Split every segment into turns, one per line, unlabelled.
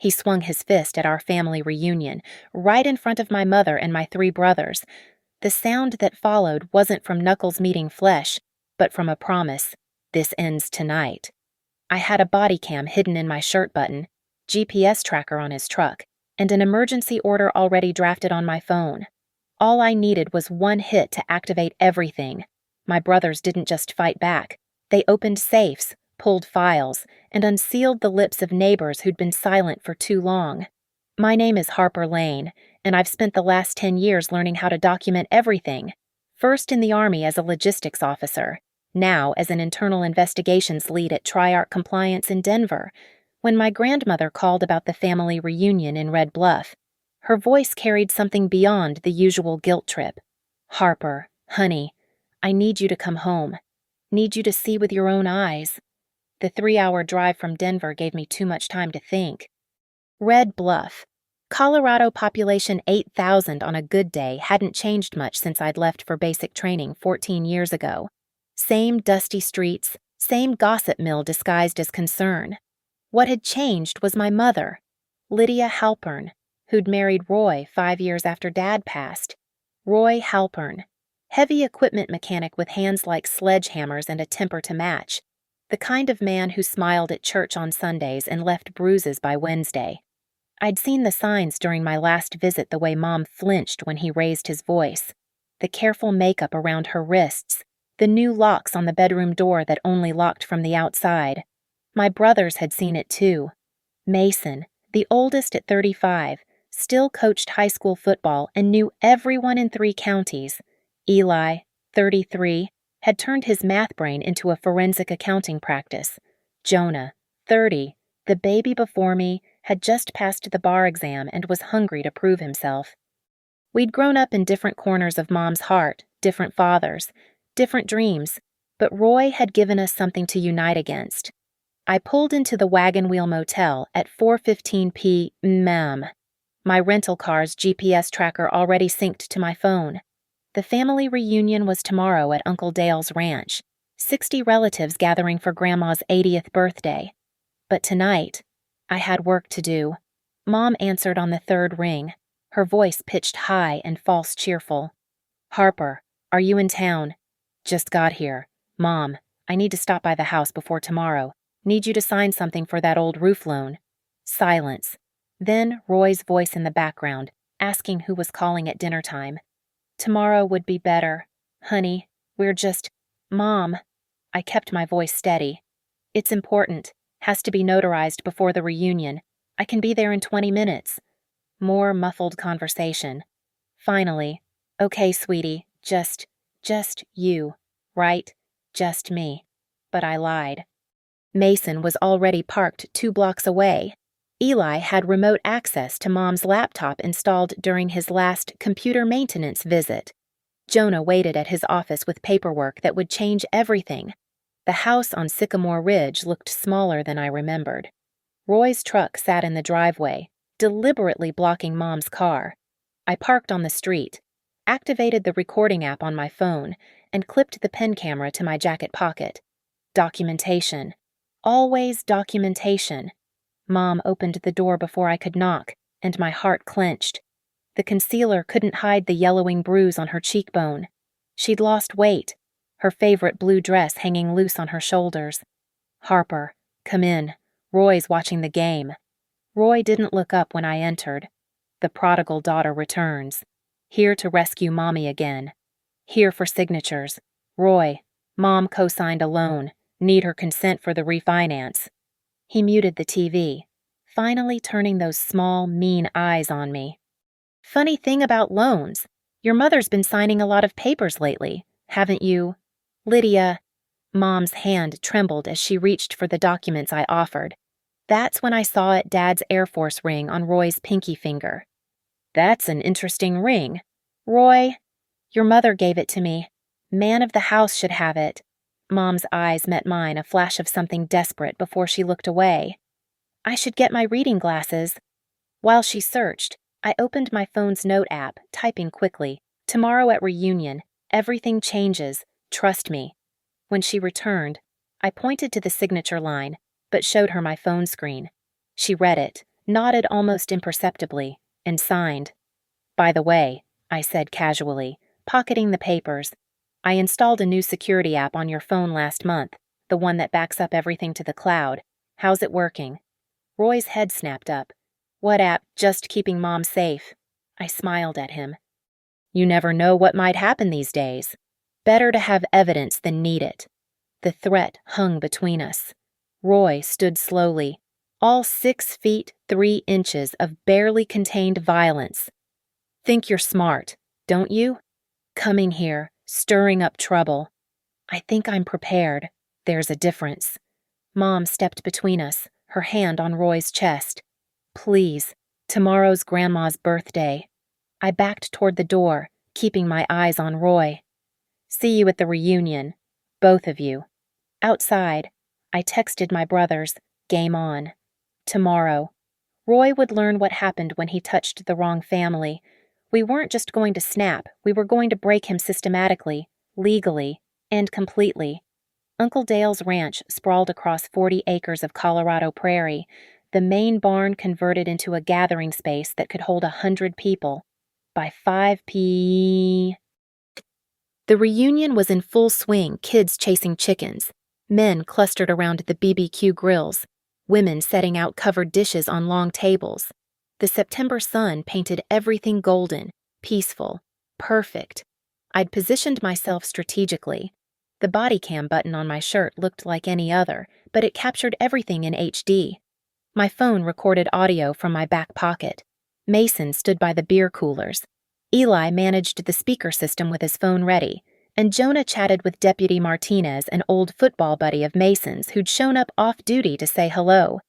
He swung his fist at our family reunion, right in front of my mother and my 3 brothers. The sound that followed wasn't from knuckles meeting flesh, but from a promise: this ends tonight. I had a body cam hidden in my shirt button, GPS tracker on his truck, and an emergency order already drafted on my phone. All I needed was one hit to activate everything. My brothers didn't just fight back. They opened safes, pulled files, and unsealed the lips of neighbors who'd been silent for too long. My name is Harper Lane, and I've spent the last 10 years learning how to document everything. First in the Army as a logistics officer, now as an internal investigations lead at Triarch Compliance in Denver. When my grandmother called about the family reunion in Red Bluff, her voice carried something beyond the usual guilt trip. "Harper, honey, I need you to come home. Need you to see with your own eyes." The 3-hour drive from Denver gave me too much time to think. Red Bluff. Colorado population 8,000 on a good day hadn't changed much since I'd left for basic training 14 years ago. Same dusty streets, same gossip mill disguised as concern. What had changed was my mother, Lydia Halpern, who'd married Roy 5 years after Dad passed. Roy Halpern, heavy equipment mechanic with hands like sledgehammers and a temper to match. The kind of man who smiled at church on Sundays and left bruises by Wednesday. I'd seen the signs during my last visit, the way Mom flinched when he raised his voice. The careful makeup around her wrists, the new locks on the bedroom door that only locked from the outside. My brothers had seen it too. Mason, the oldest at 35, still coached high school football and knew everyone in 3 counties. Eli, 33, had turned his math brain into a forensic accounting practice. Jonah, 30, the baby before me, had just passed the bar exam and was hungry to prove himself. We'd grown up in different corners of Mom's heart, different fathers, different dreams, but Roy had given us something to unite against. I pulled into the Wagon Wheel Motel at 4:15 p.m. My rental car's GPS tracker already synced to my phone. The family reunion was tomorrow at Uncle Dale's ranch, 60 relatives gathering for Grandma's 80th birthday. But tonight, I had work to do. Mom answered on the 3rd ring, her voice pitched high and false cheerful. "Harper, are you in town?" "Just got here. Mom, I need to stop by the house before tomorrow. Need you to sign something for that old roof loan." Silence. Then Roy's voice in the background, asking who was calling at dinner time. "Tomorrow would be better. Honey, we're just—" "Mom." I kept my voice steady. "It's important. Has to be notarized before the reunion. I can be there in 20 minutes. More muffled conversation. Finally, "Okay, sweetie, just you, right? Just me." But I lied. Mason was already parked 2 blocks away. Eli had remote access to Mom's laptop installed during his last computer maintenance visit. Jonah waited at his office with paperwork that would change everything. The house on Sycamore Ridge looked smaller than I remembered. Roy's truck sat in the driveway, deliberately blocking Mom's car. I parked on the street, activated the recording app on my phone, and clipped the pen camera to my jacket pocket. Documentation. Always documentation. Mom opened the door before I could knock, and my heart clenched. The concealer couldn't hide the yellowing bruise on her cheekbone. She'd lost weight, her favorite blue dress hanging loose on her shoulders. "Harper, come in. Roy's watching the game." Roy didn't look up when I entered. The prodigal daughter returns. Here to rescue Mommy again. Here for signatures. "Roy, Mom co-signed a loan. Need her consent for the refinance." He muted the TV, finally turning those small, mean eyes on me. "Funny thing about loans. Your mother's been signing a lot of papers lately, haven't you?" "Lydia." Mom's hand trembled as she reached for the documents I offered. That's when I saw it Dad's Air Force ring on Roy's pinky finger. "That's an interesting ring. Roy, your mother gave it to me. Man of the house should have it." Mom's eyes met mine, a flash of something desperate before she looked away. "I should get my reading glasses." While she searched, I opened my phone's note app, typing quickly, "Tomorrow at reunion, everything changes. Trust me." When she returned, I pointed to the signature line, but showed her my phone screen. She read it, nodded almost imperceptibly, and signed. "By the way," I said casually, pocketing the papers, "I installed a new security app on your phone last month, the one that backs up everything to the cloud. How's it working?" Roy's head snapped up. "What app? Just keeping Mom safe." I smiled at him. "You never know what might happen these days. Better to have evidence than need it." The threat hung between us. Roy stood slowly, all 6 feet 3 inches of barely contained violence. "Think you're smart, don't you? Coming here, stirring up trouble." "I think I'm prepared. There's a difference." Mom stepped between us, her hand on Roy's chest. "Please, tomorrow's Grandma's birthday." I backed toward the door, keeping my eyes on Roy. "See you at the reunion. Both of you." Outside, I texted my brothers, "Game on." Tomorrow. Roy would learn what happened when he touched the wrong family. We weren't just going to snap, we were going to break him systematically, legally, and completely. Uncle Dale's ranch sprawled across 40 acres of Colorado prairie, the main barn converted into a gathering space that could hold 100 people. By 5 p.m. The reunion was in full swing, kids chasing chickens, men clustered around the BBQ grills, women setting out covered dishes on long tables. The September sun painted everything golden, peaceful, perfect. I'd positioned myself strategically. The body cam button on my shirt looked like any other, but it captured everything in HD. My phone recorded audio from my back pocket. Mason stood by the beer coolers. Eli managed the speaker system with his phone ready, and Jonah chatted with Deputy Martinez, an old football buddy of Mason's who'd shown up off-duty to say hello.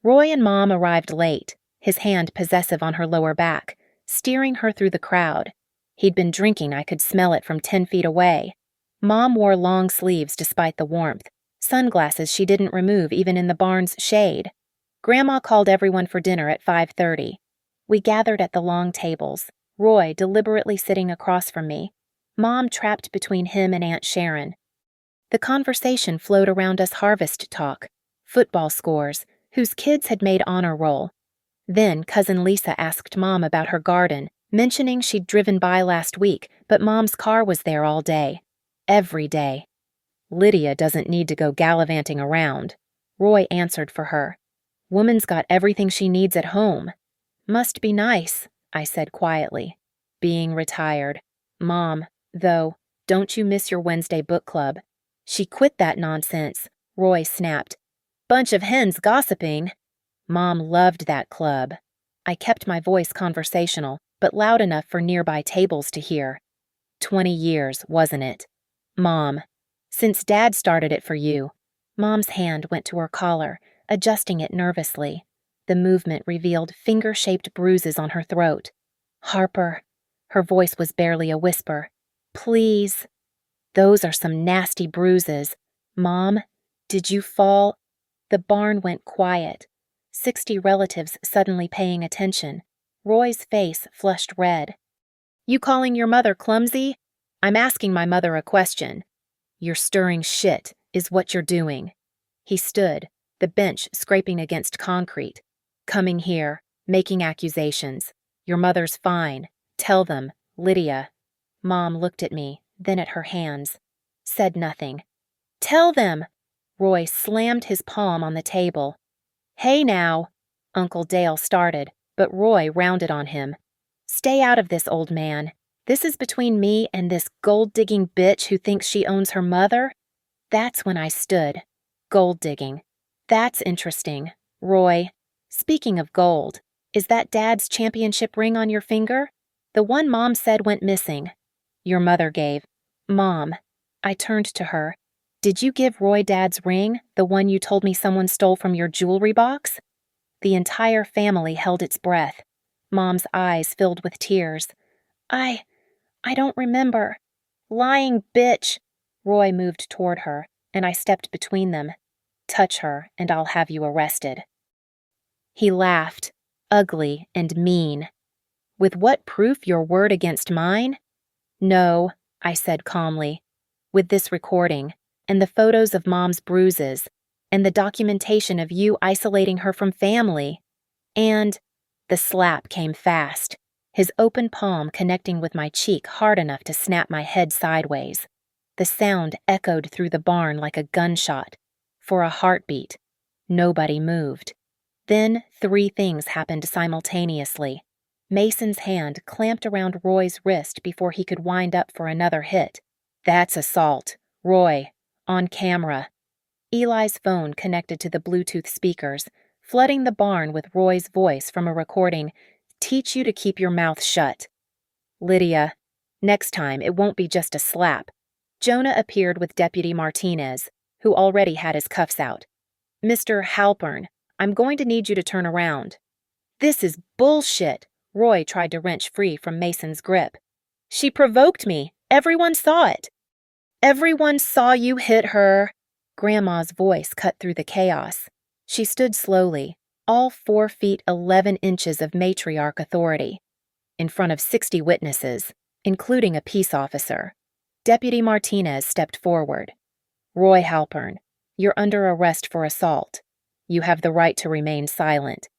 Roy and Mom arrived late, his hand possessive on her lower back, steering her through the crowd. He'd been drinking, I could smell it from 10 feet away. Mom wore long sleeves despite the warmth, sunglasses she didn't remove even in the barn's shade. Grandma called everyone for dinner at 5:30. We gathered at the long tables, Roy deliberately sitting across from me, Mom trapped between him and Aunt Sharon. The conversation flowed around us harvest talk, football scores, whose kids had made honor roll. Then Cousin Lisa asked Mom about her garden, mentioning she'd driven by last week, but Mom's car was there all day. Every day. "Lydia doesn't need to go gallivanting around," Roy answered for her. "Woman's got everything she needs at home." "Must be nice," I said quietly. "Being retired. Mom, though, don't you miss your Wednesday book club?" "She quit that nonsense," Roy snapped. "Bunch of hens gossiping." Mom loved that club. I kept my voice conversational, but loud enough for nearby tables to hear. 20 years, wasn't it? Mom, since Dad started it for you. Mom's hand went to her collar, adjusting it nervously. The movement revealed finger-shaped bruises on her throat. "Harper," her voice was barely a whisper. "Please." "Those are some nasty bruises. Mom, did you fall?" The barn went quiet. 60 relatives suddenly paying attention. Roy's face flushed red. "You calling your mother clumsy?" "I'm asking my mother a question." "You're stirring shit, is what you're doing." He stood, the bench scraping against concrete. "Coming here, making accusations. Your mother's fine. Tell them, Lydia." Mom looked at me, then at her hands. Said nothing. "Tell them!" Roy slammed his palm on the table. "Hey now!" Uncle Dale started, but Roy rounded on him. "Stay out of this, old man. This is between me and this gold-digging bitch who thinks she owns her mother." That's when I stood. Gold-digging. That's interesting. "Roy, speaking of gold, is that Dad's championship ring on your finger? The one Mom said went missing." "Your mother gave." "Mom." I turned to her. "Did you give Roy Dad's ring, the one you told me someone stole from your jewelry box?" The entire family held its breath. Mom's eyes filled with tears. I don't remember." "Lying bitch." Roy moved toward her, and I stepped between them. "Touch her, and I'll have you arrested." He laughed, ugly and mean. "With what proof, your word against mine?" "No," I said calmly. "With this recording, and the photos of Mom's bruises, and the documentation of you isolating her from family." And the slap came fast, his open palm connecting with my cheek hard enough to snap my head sideways. The sound echoed through the barn like a gunshot. For a heartbeat, nobody moved. Then 3 things happened simultaneously. Mason's hand clamped around Roy's wrist before he could wind up for another hit. That's assault. Roy, on camera. Eli's phone connected to the Bluetooth speakers, flooding the barn with Roy's voice from a recording, "Teach you to keep your mouth shut." "Lydia, next time it won't be just a slap." Jonah appeared with Deputy Martinez, who already had his cuffs out. "Mr. Halpern, I'm going to need you to turn around." "This is bullshit." Roy tried to wrench free from Mason's grip. "She provoked me. Everyone saw it." "Everyone saw you hit her." Grandma's voice cut through the chaos. She stood slowly, all 4 feet 11 inches of matriarch authority, in front of 60 witnesses, including a peace officer. Deputy Martinez stepped forward. "Roy Halpern, you're under arrest for assault. You have the right to remain silent."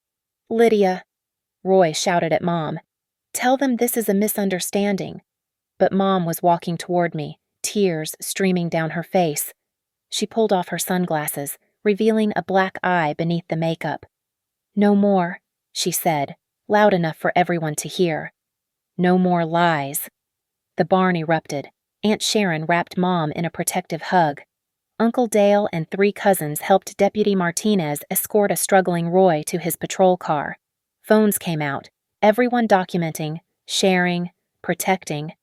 "Lydia," Roy shouted at Mom, "tell them this is a misunderstanding." But Mom was walking toward me, tears streaming down her face. She pulled off her sunglasses, revealing a black eye beneath the makeup. "No more," she said, loud enough for everyone to hear. "No more lies." The barn erupted. Aunt Sharon wrapped Mom in a protective hug. Uncle Dale and 3 cousins helped Deputy Martinez escort a struggling Roy to his patrol car. Phones came out, everyone documenting, sharing, protecting.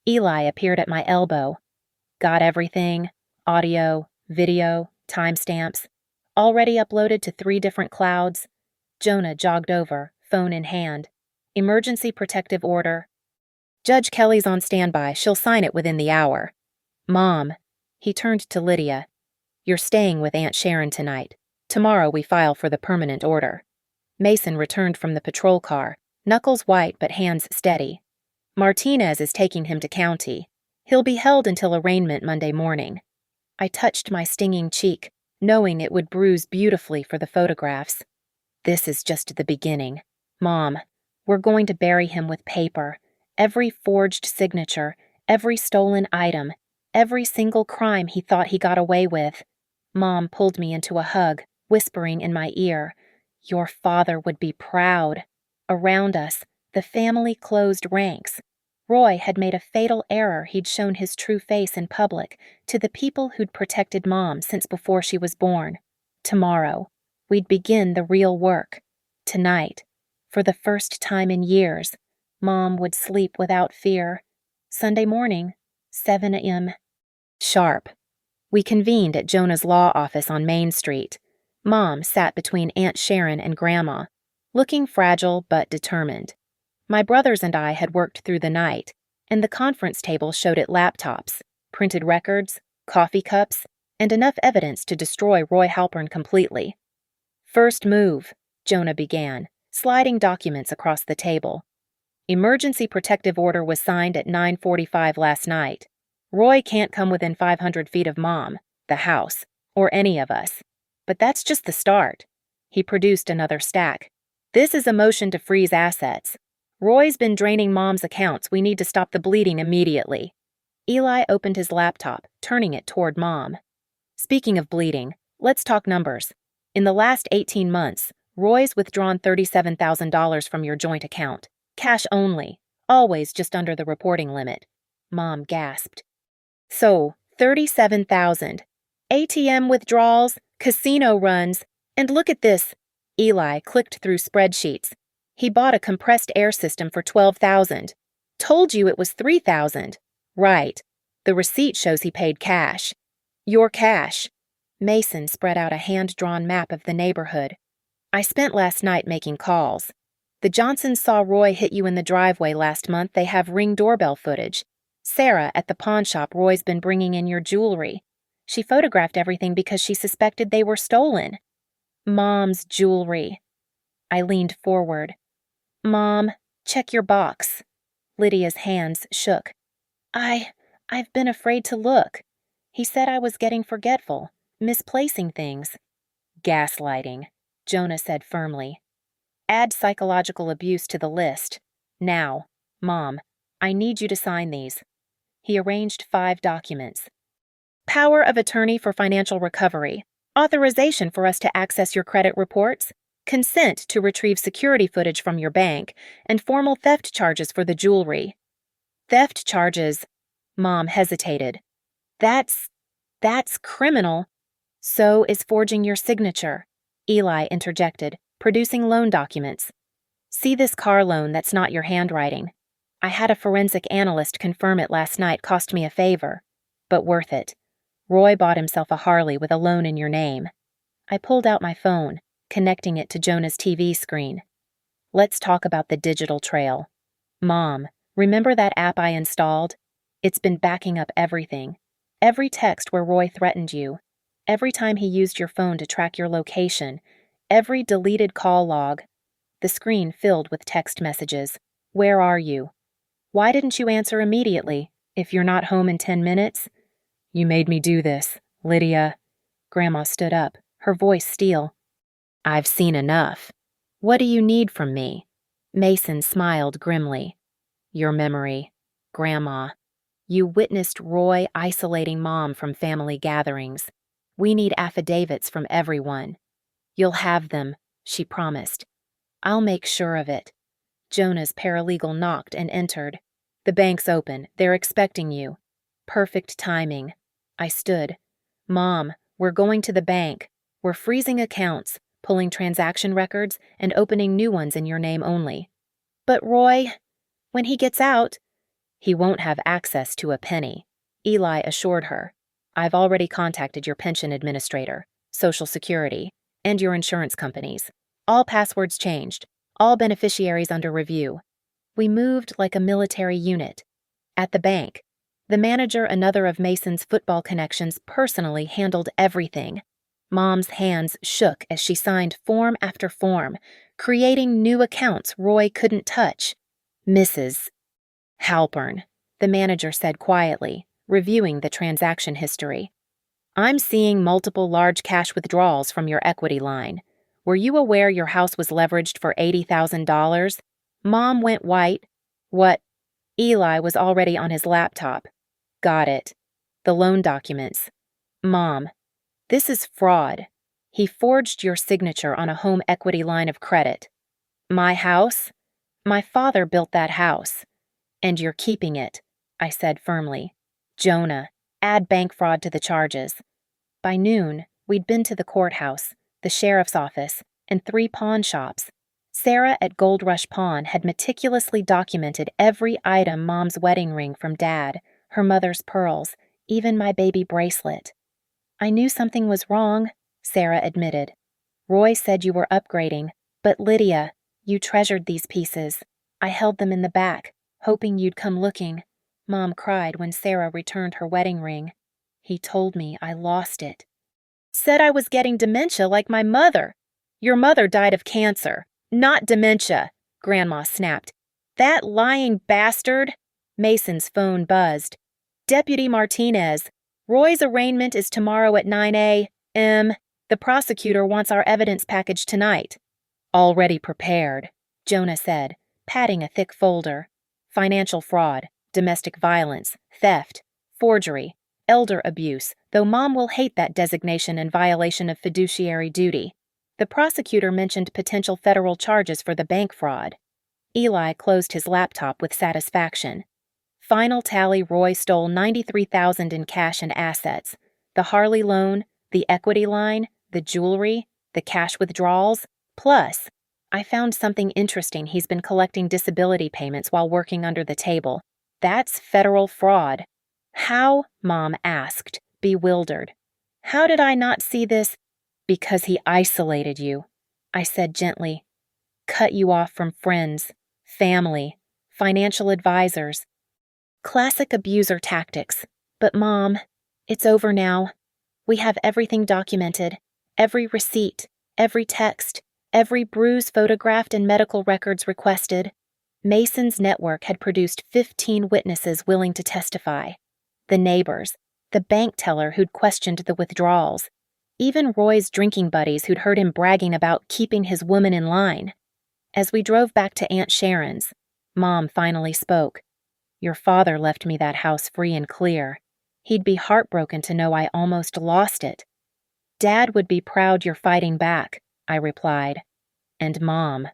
Eli appeared at my elbow. "Got everything? Audio, video, timestamps. Already uploaded to 3 different clouds." Jonah jogged over, phone in hand. "Emergency protective order." "Judge Kelly's on standby. She'll sign it within the hour." "Mom," he turned to Lydia, "you're staying with Aunt Sharon tonight. Tomorrow we file for the permanent order." Mason returned from the patrol car, knuckles white but hands steady. "Martinez is taking him to county. He'll be held until arraignment Monday morning." I touched my stinging cheek, knowing it would bruise beautifully for the photographs. "This is just the beginning. Mom, we're going to bury him with paper. Every forged signature, every stolen item, every single crime he thought he got away with." Mom pulled me into a hug, whispering in my ear, "Your father would be proud." Around us, the family closed ranks. Roy had made a fatal error. He'd shown his true face in public to the people who'd protected Mom since before she was born. Tomorrow, we'd begin the real work. Tonight, for the first time in years, Mom would sleep without fear. Sunday morning, 7 a.m. sharp. We convened at Jonah's law office on Main Street. Mom sat between Aunt Sharon and Grandma, looking fragile but determined. My brothers and I had worked through the night, and the conference table showed it laptops, printed records, coffee cups, and enough evidence to destroy Roy Halpern completely. "First move," Jonah began, sliding documents across the table. "Emergency protective order was signed at 9:45 last night. Roy can't come within 500 feet of Mom, the house, or any of us. But that's just the start." He produced another stack. "This is a motion to freeze assets. Roy's been draining Mom's accounts. We need to stop the bleeding immediately." Eli opened his laptop, turning it toward Mom. "Speaking of bleeding, let's talk numbers. In the last 18 months, Roy's withdrawn $37,000 from your joint account. Cash only, always just under the reporting limit." Mom gasped. "So, 37,000. ATM withdrawals, casino runs, and look at this." Eli clicked through spreadsheets. "He bought a compressed air system for 12,000. Told you it was 3,000. Right. The receipt shows he paid cash." "Your cash." Mason spread out a hand-drawn map of the neighborhood. "I spent last night making calls. The Johnsons saw Roy hit you in the driveway last month. They have Ring doorbell footage. Sarah at the pawn shop, Roy's been bringing in your jewelry. She photographed everything because she suspected they were stolen." "Mom's jewelry." I leaned forward. "Mom, check your box." Lydia's hands shook. I've been afraid to look. He said I was getting forgetful, misplacing things." "Gaslighting," Jonah said firmly. Add psychological abuse to the list. Now, Mom, I need you to sign these. He arranged 5 documents. Power of attorney for financial recovery. Authorization for us to access your credit reports. Consent to retrieve security footage from your bank. And formal theft charges for the jewelry. Theft charges. Mom hesitated. That's criminal. So is forging your signature. Eli interjected, producing loan documents. See this car loan that's not your handwriting. I had a forensic analyst confirm it last night cost me a favor, but worth it. Roy bought himself a Harley with a loan in your name. I pulled out my phone, connecting it to Jonah's TV screen. Let's talk about the digital trail. Mom, remember that app I installed? It's been backing up everything. Every text where Roy threatened you. Every time he used your phone to track your location. Every deleted call log. The screen filled with text messages. Where are you? Why didn't you answer immediately? If you're not home in 10 minutes? You made me do this, Lydia. Grandma stood up, her voice steel. I've seen enough. What do you need from me? Mason smiled grimly. Your memory, Grandma. You witnessed Roy isolating Mom from family gatherings. We need affidavits from everyone. You'll have them, she promised. I'll make sure of it. Jonah's paralegal knocked and entered. The bank's open. They're expecting you. Perfect timing. I stood. Mom, we're going to the bank. We're freezing accounts, pulling transaction records, and opening new ones in your name only. But Roy, when he gets out, he won't have access to a penny, Eli assured her. I've already contacted your pension administrator, Social Security, and your insurance companies. All passwords changed, all beneficiaries under review. We moved like a military unit. At the bank, the manager, another of Mason's football connections, personally handled everything. Mom's hands shook as she signed form after form, creating new accounts Roy couldn't touch. Mrs. Halpern, the manager said quietly, reviewing the transaction history. I'm seeing multiple large cash withdrawals from your equity line. Were you aware your house was leveraged for $80,000? Mom went white. What? Eli was already on his laptop. Got it. The loan documents. Mom, this is fraud. He forged your signature on a home equity line of credit. My house? My father built that house. And you're keeping it, I said firmly. Jonah, add bank fraud to the charges. By noon, we'd been to the courthouse, the sheriff's office, and 3 pawn shops. Sarah at Gold Rush Pawn had meticulously documented every item: Mom's wedding ring from Dad, her mother's pearls, even my baby bracelet. I knew something was wrong, Sarah admitted. Roy said you were upgrading, but Lydia, you treasured these pieces. I held them in the back, hoping you'd come looking. Mom cried when Sarah returned her wedding ring. He told me I lost it. Said I was getting dementia like my mother. Your mother died of cancer, not dementia, Grandma snapped. That lying bastard. Mason's phone buzzed. Deputy Martinez, Roy's arraignment is tomorrow at 9 a.m. The prosecutor wants our evidence package tonight. Already prepared, Jonah said, patting a thick folder. Financial fraud, domestic violence, theft, forgery, elder abuse, though Mom will hate that designation in violation of fiduciary duty. The prosecutor mentioned potential federal charges for the bank fraud. Eli closed his laptop with satisfaction. Final tally: Roy stole $93,000 in cash and assets. The Harley loan, the equity line, the jewelry, the cash withdrawals. Plus, I found something interesting. He's been collecting disability payments while working under the table. That's federal fraud. How? Mom asked, bewildered. How did I not see this? Because he isolated you, I said gently. Cut you off from friends, family, financial advisors. Classic abuser tactics. But Mom, it's over now. We have everything documented. Every receipt, every text, every bruise photographed and medical records requested. Mason's network had produced 15 witnesses willing to testify. The neighbors, the bank teller who'd questioned the withdrawals, even Roy's drinking buddies who'd heard him bragging about keeping his woman in line. As we drove back to Aunt Sharon's, Mom finally spoke. "Your father left me that house free and clear. He'd be heartbroken to know I almost lost it." "Dad would be proud you're fighting back," I replied. "And Mom."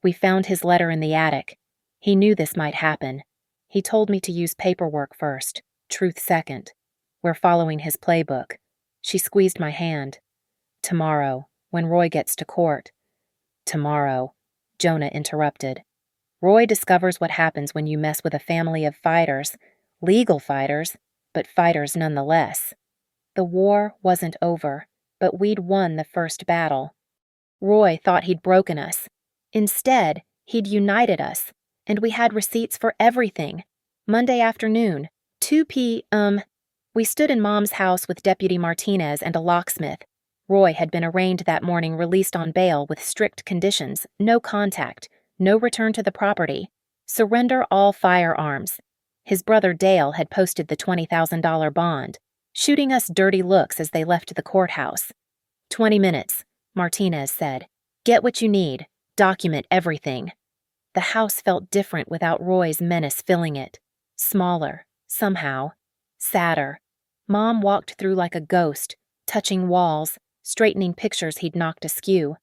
We found his letter in the attic. He knew this might happen. He told me to use paperwork first, truth second. We're following his playbook. She squeezed my hand. "Tomorrow, when Roy gets to court." "Tomorrow," Jonah interrupted. "Roy discovers what happens when you mess with a family of fighters, legal fighters, but fighters nonetheless. The war wasn't over, but we'd won the first battle. Roy thought he'd broken us. Instead, he'd united us, and we had receipts for everything. Monday afternoon, 2 p.m. We stood in Mom's house with Deputy Martinez and a locksmith. Roy had been arraigned that morning, released on bail with strict conditions: no contact, no return to the property, surrender all firearms. His brother Dale had posted the $20,000 bond, shooting us dirty looks as they left the courthouse. 20 minutes, Martinez said. Get what you need, document everything. The house felt different without Roy's menace filling it. Smaller, somehow. Sadder. Mom walked through like a ghost, touching walls, straightening pictures he'd knocked askew.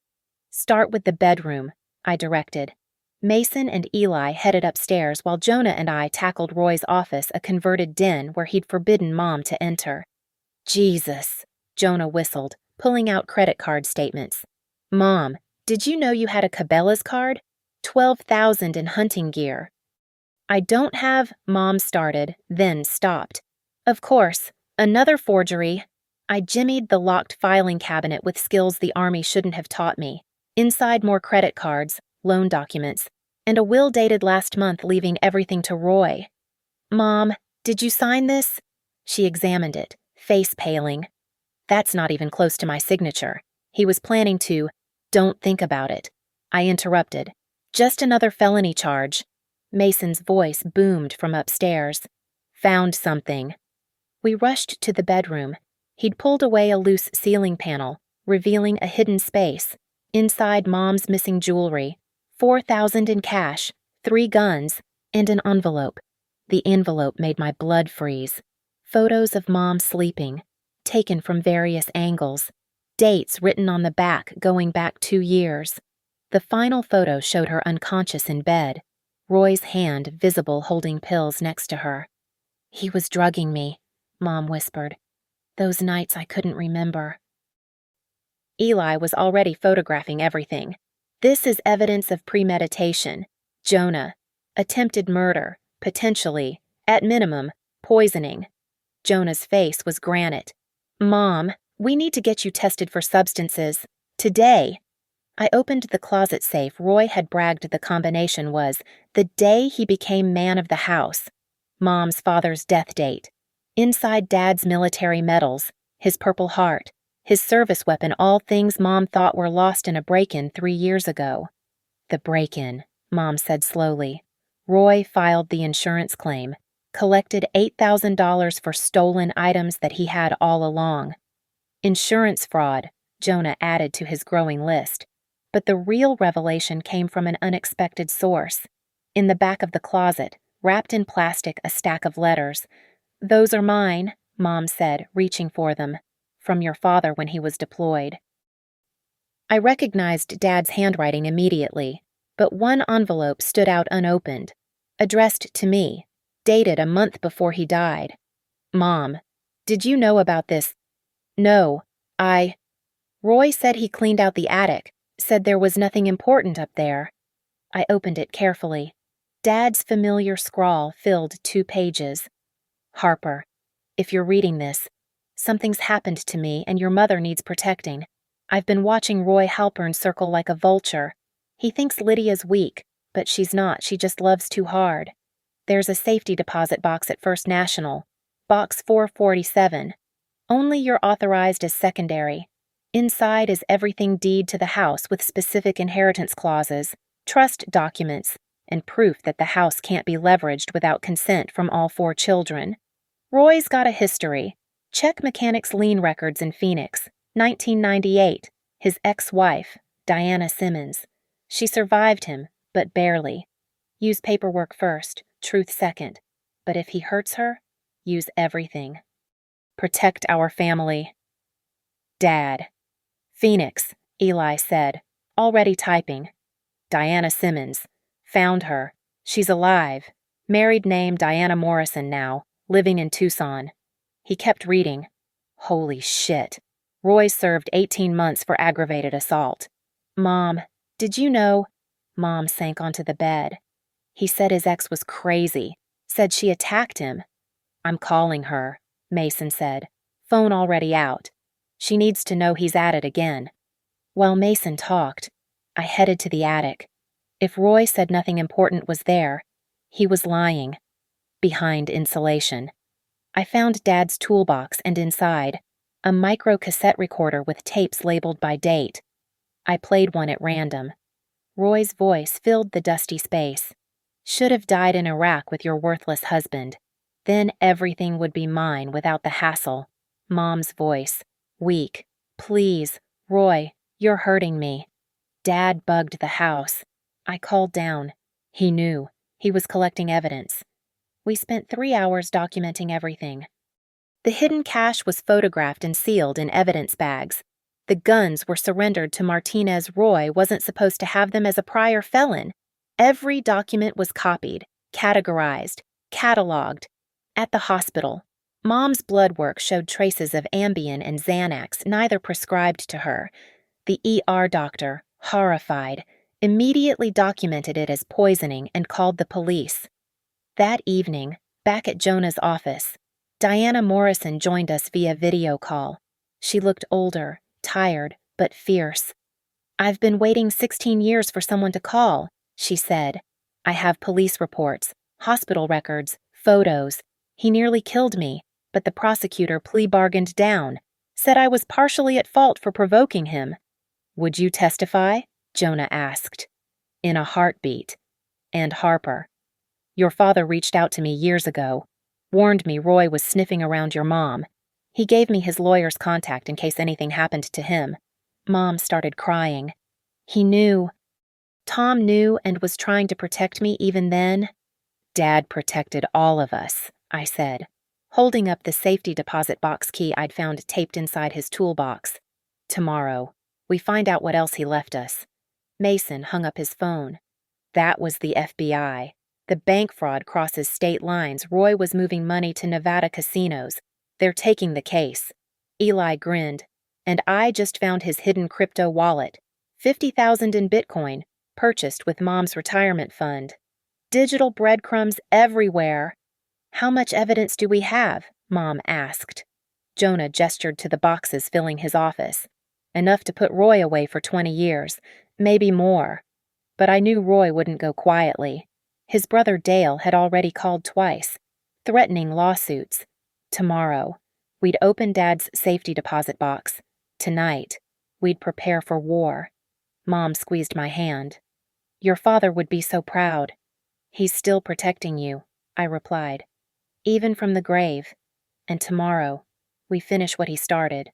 Start with the bedroom, I directed. Mason and Eli headed upstairs while Jonah and I tackled Roy's office, a converted den where he'd forbidden Mom to enter. Jesus, Jonah whistled, pulling out credit card statements. Mom, did you know you had a Cabela's card? $12,000 in hunting gear. I don't have, Mom started, then stopped. Of course, another forgery. I jimmied the locked filing cabinet with skills the Army shouldn't have taught me. Inside more credit cards, loan documents, and a will dated last month leaving everything to Roy. Mom, did you sign this? She examined it, face paling. That's not even close to my signature. He was planning to. Don't think about it. I interrupted. Just another felony charge. Mason's voice boomed from upstairs. Found something. We rushed to the bedroom. He'd pulled away a loose ceiling panel, revealing a hidden space. Inside, Mom's missing jewelry. $4,000 in cash, 3 guns, and an envelope. The envelope made my blood freeze. Photos of Mom sleeping, taken from various angles. Dates written on the back going back 2 years. The final photo showed her unconscious in bed, Roy's hand visible holding pills next to her. He was drugging me, Mom whispered. Those nights I couldn't remember. Eli was already photographing everything. This is evidence of premeditation. Jonah. Attempted murder. Potentially. At minimum. Poisoning. Jonah's face was granite. Mom, we need to get you tested for substances. Today. I opened the closet safe Roy had bragged the combination was the day he became man of the house. Mom's father's death date. Inside Dad's military medals, his Purple Heart, his service weapon, all things Mom thought were lost in a break-in 3 years ago. The break-in, Mom said slowly. Roy filed the insurance claim, collected $8,000 for stolen items that he had all along. Insurance fraud, Jonah added to his growing list. But the real revelation came from an unexpected source. In the back of the closet, wrapped in plastic, a stack of letters. Those are mine, Mom said, reaching for them. From your father when he was deployed. I recognized Dad's handwriting immediately, but one envelope stood out unopened, addressed to me, dated a month before he died. Mom, did you know about this? No, Roy said he cleaned out the attic, said there was nothing important up there. I opened it carefully. Dad's familiar scrawl filled 2 pages. Harper, if you're reading this, something's happened to me and your mother needs protecting. I've been watching Roy Halpern circle like a vulture. He thinks Lydia's weak, but she's not. She just loves too hard. There's a safety deposit box at First National. Box 447. Only you're authorized as secondary. Inside is everything deed to the house with specific inheritance clauses, trust documents, and proof that the house can't be leveraged without consent from all 4 children. Roy's got a history. Check mechanics lien records in Phoenix, 1998. His ex-wife, Diana Simmons. She survived him, but barely. Use paperwork first, truth second. But if he hurts her, use everything. Protect our family. Dad. Phoenix, Eli said, already typing. Diana Simmons. Found her. She's alive. Married name Diana Morrison now, living in Tucson. He kept reading. Holy shit. Roy served 18 months for aggravated assault. Mom, did you know? Mom sank onto the bed. He said his ex was crazy. Said she attacked him. I'm calling her, Mason said. Phone already out. She needs to know he's at it again. While Mason talked, I headed to the attic. If Roy said nothing important was there, he was lying. Behind insulation. I found Dad's toolbox and inside, a micro cassette recorder with tapes labeled by date. I played one at random. Roy's voice filled the dusty space. Should have died in Iraq with your worthless husband. Then everything would be mine without the hassle. Mom's voice. Weak. Please, Roy, you're hurting me. Dad bugged the house. I called down. He knew. He was collecting evidence. We spent 3 hours documenting everything. The hidden cash was photographed and sealed in evidence bags. The guns were surrendered to Martinez. Roy wasn't supposed to have them as a prior felon. Every document was copied, categorized, cataloged. At the hospital, Mom's blood work showed traces of Ambien and Xanax, neither prescribed to her. The ER doctor, horrified, immediately documented it as poisoning and called the police. That evening, back at Jonah's office, Diana Morrison joined us via video call. She looked older, tired, but fierce. I've been waiting 16 years for someone to call, she said. I have police reports, hospital records, photos. He nearly killed me, but the prosecutor plea bargained down, said I was partially at fault for provoking him. Would you testify? Jonah asked. In a heartbeat. And Harper. Your father reached out to me years ago, warned me Roy was sniffing around your mom. He gave me his lawyer's contact in case anything happened to him. Mom started crying. He knew. Tom knew and was trying to protect me even then. Dad protected all of us, I said, holding up the safety deposit box key I'd found taped inside his toolbox. Tomorrow, we find out what else he left us. Mason hung up his phone. That was the FBI. The bank fraud crosses state lines. Roy was moving money to Nevada casinos. They're taking the case. Eli grinned. And I just found his hidden crypto wallet. $50,000 in Bitcoin, purchased with Mom's retirement fund. Digital breadcrumbs everywhere. How much evidence do we have? Mom asked. Jonah gestured to the boxes filling his office. Enough to put Roy away for 20 years, maybe more. But I knew Roy wouldn't go quietly. His brother Dale had already called twice, threatening lawsuits. Tomorrow, we'd open Dad's safety deposit box. Tonight, we'd prepare for war. Mom squeezed my hand. Your father would be so proud. He's still protecting you, I replied. Even from the grave. And tomorrow, we finish what he started.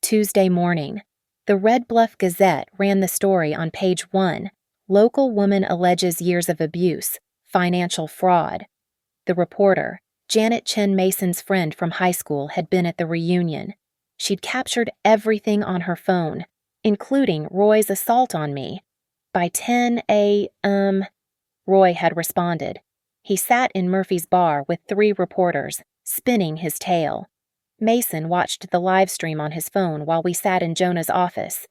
Tuesday morning, the Red Bluff Gazette ran the story on page 1. Local woman alleges years of abuse, financial fraud. The reporter, Janet Chen Mason's friend from high school, had been at the reunion. She'd captured everything on her phone, including Roy's assault on me. By 10 a.m., Roy had responded. He sat in Murphy's bar with 3 reporters, spinning his tail. Mason watched the live stream on his phone while we sat in Jonah's office.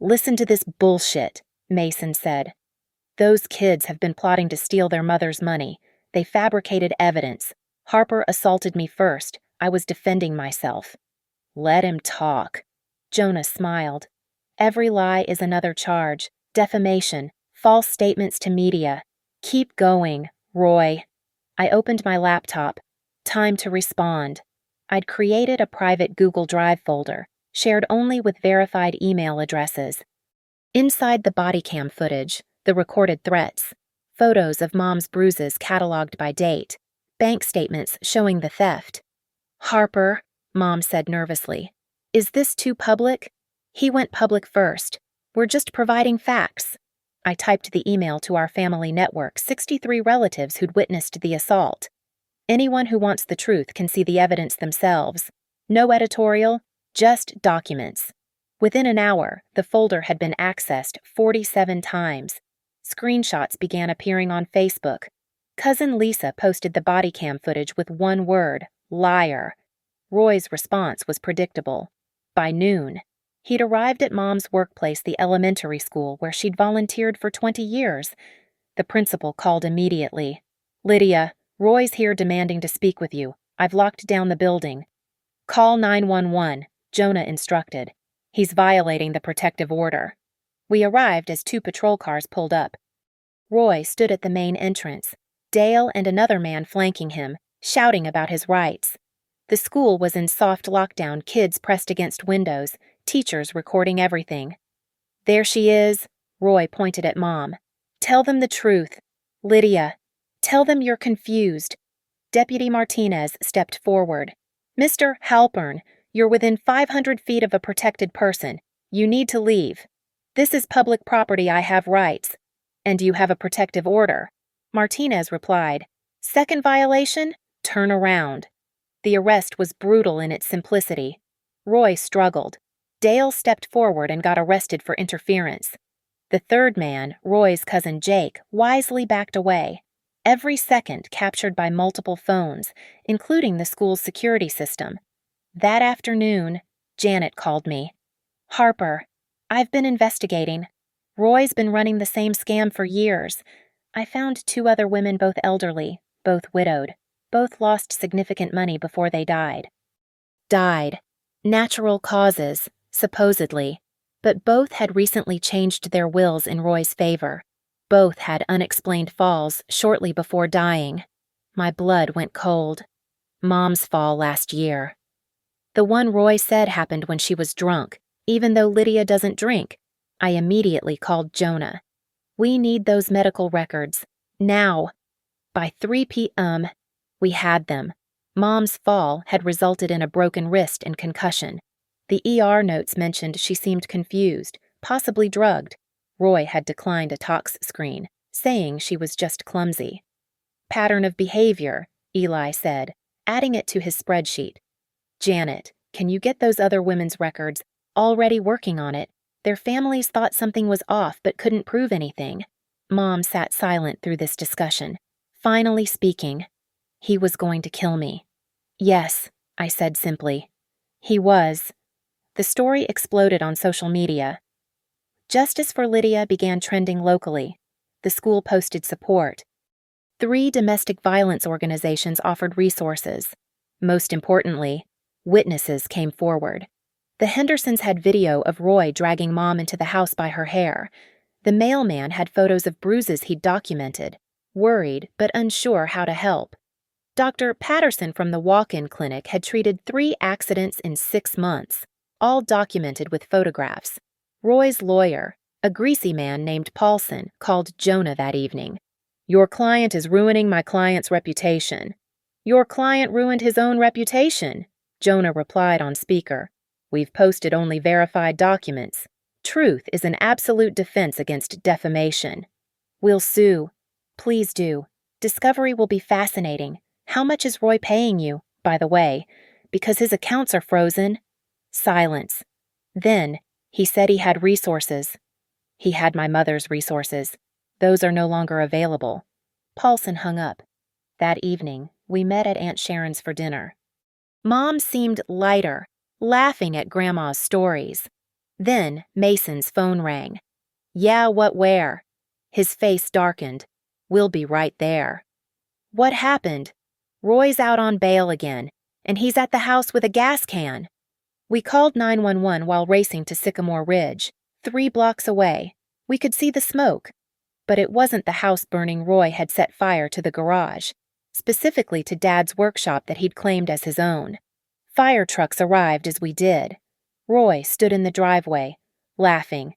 Listen to this bullshit, Mason said. Those kids have been plotting to steal their mother's money. They fabricated evidence. Harper assaulted me first. I was defending myself. Let him talk. Jonah smiled. Every lie is another charge. Defamation. False statements to media. Keep going, Roy. I opened my laptop. Time to respond. I'd created a private Google Drive folder, shared only with verified email addresses. Inside the body cam footage, the recorded threats, photos of Mom's bruises cataloged by date, bank statements showing the theft. Harper, Mom said nervously, is this too public? He went public first. We're just providing facts. I typed the email to our family network, 63 relatives who'd witnessed the assault. Anyone who wants the truth can see the evidence themselves. No editorial, just documents. Within an hour, the folder had been accessed 47 times. Screenshots began appearing on Facebook. Cousin Lisa posted the body cam footage with one word, liar. Roy's response was predictable. By noon, he'd arrived at Mom's workplace, the elementary school where she'd volunteered for 20 years. The principal called immediately. "Lydia, Roy's here demanding to speak with you. I've locked down the building." "Call 911, Jonah instructed. "He's violating the protective order." We arrived as 2 patrol cars pulled up. Roy stood at the main entrance, Dale and another man flanking him, shouting about his rights. The school was in soft lockdown, kids pressed against windows, teachers recording everything. "There she is," Roy pointed at Mom. "Tell them the truth. Lydia, tell them you're confused." Deputy Martinez stepped forward. "Mr. Halpern, you're within 500 feet of a protected person. You need to leave. This is public property. I have rights. And you have a protective order." Martinez replied, "Second violation? Turn around." The arrest was brutal in its simplicity. Roy struggled. Dale stepped forward and got arrested for interference. The third man, Roy's cousin Jake, wisely backed away. Every second captured by multiple phones, including the school's security system. That afternoon, Janet called me. "Harper, I've been investigating. Roy's been running the same scam for years. I found 2 other women, both elderly, both widowed. Both lost significant money before they died. Natural causes, supposedly, but both had recently changed their wills in Roy's favor. Both had unexplained falls shortly before dying. My blood went cold. Mom's fall last year. The one Roy said happened when she was drunk, even though Lydia doesn't drink. I immediately called Jonah. "We need those medical records. Now." By 3 p.m., we had them. Mom's fall had resulted in a broken wrist and concussion. The ER notes mentioned she seemed confused, possibly drugged. Roy had declined a tox screen, saying she was just clumsy. "Pattern of behavior," Eli said, adding it to his spreadsheet. "Janet, can you get those other women's records? Already working on it. Their families thought something was off but couldn't prove anything." Mom sat silent through this discussion, finally speaking. "He was going to kill me." "Yes," I said simply. "He was." The story exploded on social media. Justice for Lydia began trending locally. The school posted support. 3 domestic violence organizations offered resources. Most importantly, witnesses came forward. The Hendersons had video of Roy dragging Mom into the house by her hair. The mailman had photos of bruises he'd documented, worried but unsure how to help. Dr. Patterson from the walk-in clinic had treated 3 accidents in 6 months, all documented with photographs. Roy's lawyer, a greasy man named Paulson, called Jonah that evening. "Your client is ruining my client's reputation." "Your client ruined his own reputation," Jonah replied on speaker. "We've posted only verified documents. Truth is an absolute defense against defamation." "We'll sue." "Please do. Discovery will be fascinating. How much is Roy paying you, by the way? Because his accounts are frozen." Silence. Then, he said he had resources. He had my mother's resources. Those are no longer available. Paulson hung up. That evening, we met at Aunt Sharon's for dinner. Mom seemed lighter, laughing at Grandma's stories. Then Mason's phone rang. "Yeah, what, where?" His face darkened. "We'll be right there." "What happened?" "Roy's out on bail again, and he's at the house with a gas can." We called 911 while racing to Sycamore Ridge, 3 blocks away. We could see the smoke. But it wasn't the house burning. Roy had set fire to the garage, specifically to Dad's workshop that he'd claimed as his own. Fire trucks arrived as we did. Roy stood in the driveway, laughing.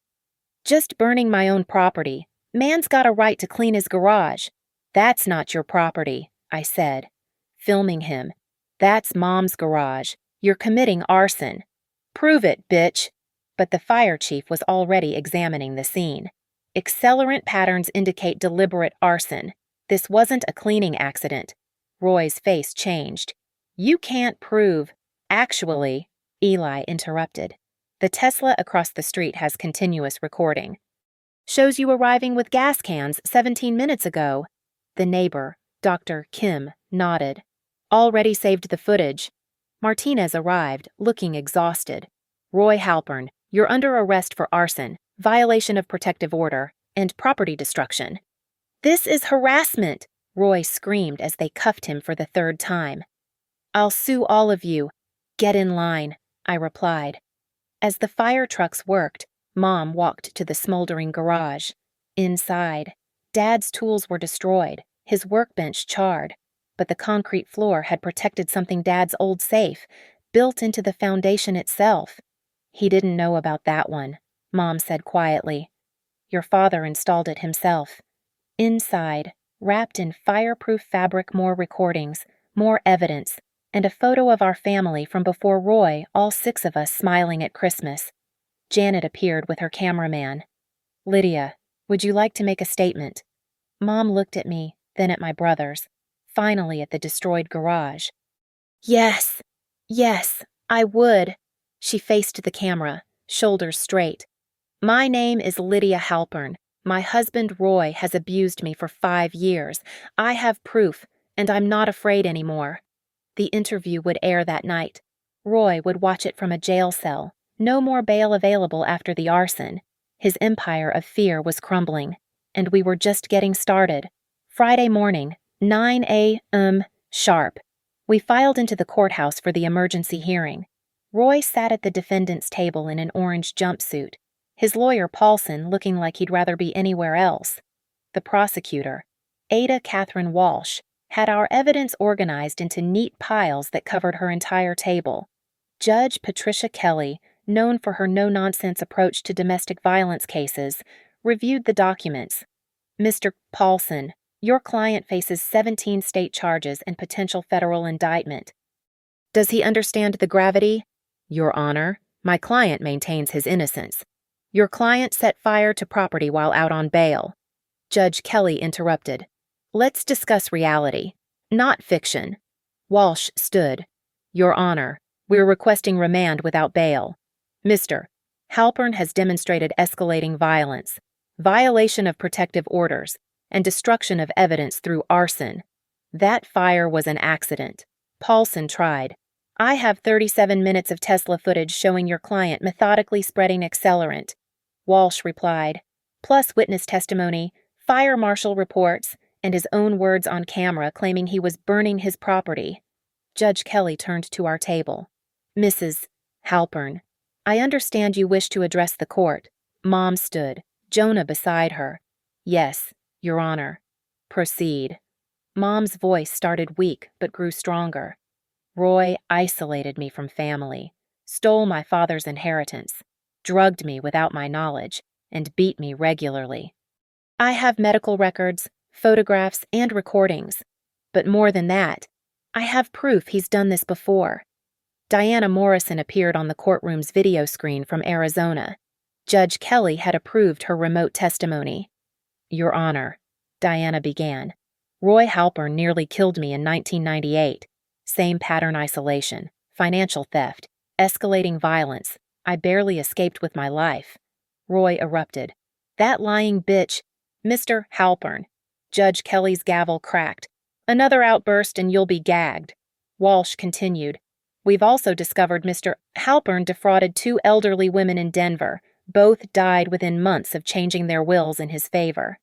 "Just burning my own property. Man's got a right to clean his garage." "That's not your property," I said, filming him. "That's Mom's garage. You're committing arson." "Prove it, bitch." but the fire chief was already examining the scene. Accelerant patterns indicate deliberate arson. This wasn't a cleaning accident. Roy's face changed. You can't prove. Actually, Eli interrupted. The Tesla across the street has continuous recording. Shows you arriving with gas cans 17 minutes ago. The neighbor, Dr. Kim, nodded. Already saved the footage. Martinez arrived, looking exhausted. Roy Halpern, you're under arrest for arson, violation of protective order, and property destruction. This is harassment, Roy screamed as they cuffed him for the third time. I'll sue all of you. Get in line, I replied. As the fire trucks worked, Mom walked to the smoldering garage. Inside, Dad's tools were destroyed, his workbench charred, but the concrete floor had protected something Dad's old safe, built into the foundation itself. He didn't know about that one, Mom said quietly. Your father installed it himself. Inside, wrapped in fireproof fabric, more recordings, more evidence, and a photo of our family from before Roy, all 6 of us smiling at Christmas. Janet appeared with her cameraman. Lydia, would you like to make a statement? Mom looked at me, then at my brothers, finally at the destroyed garage. Yes, I would. She faced the camera, shoulders straight. My name is Lydia Halpern. My husband Roy has abused me for 5 years. I have proof, and I'm not afraid anymore. The interview would air that night. Roy would watch it from a jail cell. No more bail available after the arson. His empire of fear was crumbling, and we were just getting started. Friday morning, 9 a.m. sharp. We filed into the courthouse for the emergency hearing. Roy sat at the defendant's table in an orange jumpsuit, his lawyer Paulson looking like he'd rather be anywhere else. The prosecutor, Ada Catherine Walsh, had our evidence organized into neat piles that covered her entire table. Judge Patricia Kelly, known for her no-nonsense approach to domestic violence cases, reviewed the documents. Mr. Paulson, your client faces 17 state charges and potential federal indictment. Does he understand the gravity? Your Honor, my client maintains his innocence. Your client set fire to property while out on bail. Judge Kelly interrupted. Let's discuss reality, not fiction. Walsh stood. Your Honor, we're requesting remand without bail. Mr. Halpern has demonstrated escalating violence, violation of protective orders, and destruction of evidence through arson. That fire was an accident. Paulson tried. I have 37 minutes of Tesla footage showing your client methodically spreading accelerant. Walsh replied, plus witness testimony, fire marshal reports, and his own words on camera claiming he was burning his property. Judge Kelly turned to our table. Mrs. Halpern, I understand you wish to address the court. Mom stood, Jonah beside her. Yes, Your Honor. Proceed. Mom's voice started weak but grew stronger. Roy isolated me from family, stole my father's inheritance, drugged me without my knowledge, and beat me regularly. I have medical records, photographs, and recordings. But more than that, I have proof he's done this before. Diana Morrison appeared on the courtroom's video screen from Arizona. Judge Kelly had approved her remote testimony. Your Honor, Diana began. Roy Halpern nearly killed me in 1998. Same pattern isolation, financial theft, escalating violence. I barely escaped with my life. Roy erupted. That lying bitch, Mr. Halpern. Judge Kelly's gavel cracked. Another outburst and you'll be gagged. Walsh continued. We've also discovered Mr. Halpern defrauded 2 elderly women in Denver. Both died within months of changing their wills in his favor.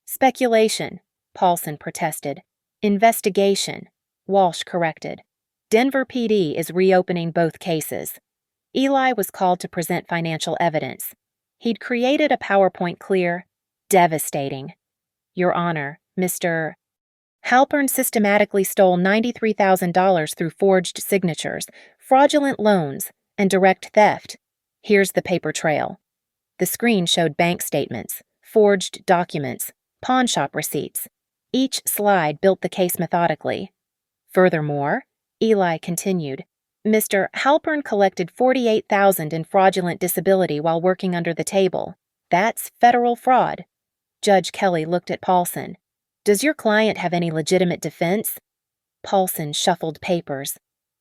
Speculation, Paulson protested. Investigation, Walsh corrected. Denver PD is reopening both cases. Eli was called to present financial evidence. He'd created a PowerPoint clear, devastating. Your Honor, Mr. Halpern systematically stole $93,000 through forged signatures, fraudulent loans, and direct theft. Here's the paper trail. The screen showed bank statements, forged documents, pawnshop receipts. Each slide built the case methodically. Furthermore, Eli continued, Mr. Halpern collected $48,000 in fraudulent disability while working under the table. That's federal fraud. Judge Kelly looked at Paulson. Does your client have any legitimate defense? Paulson shuffled papers.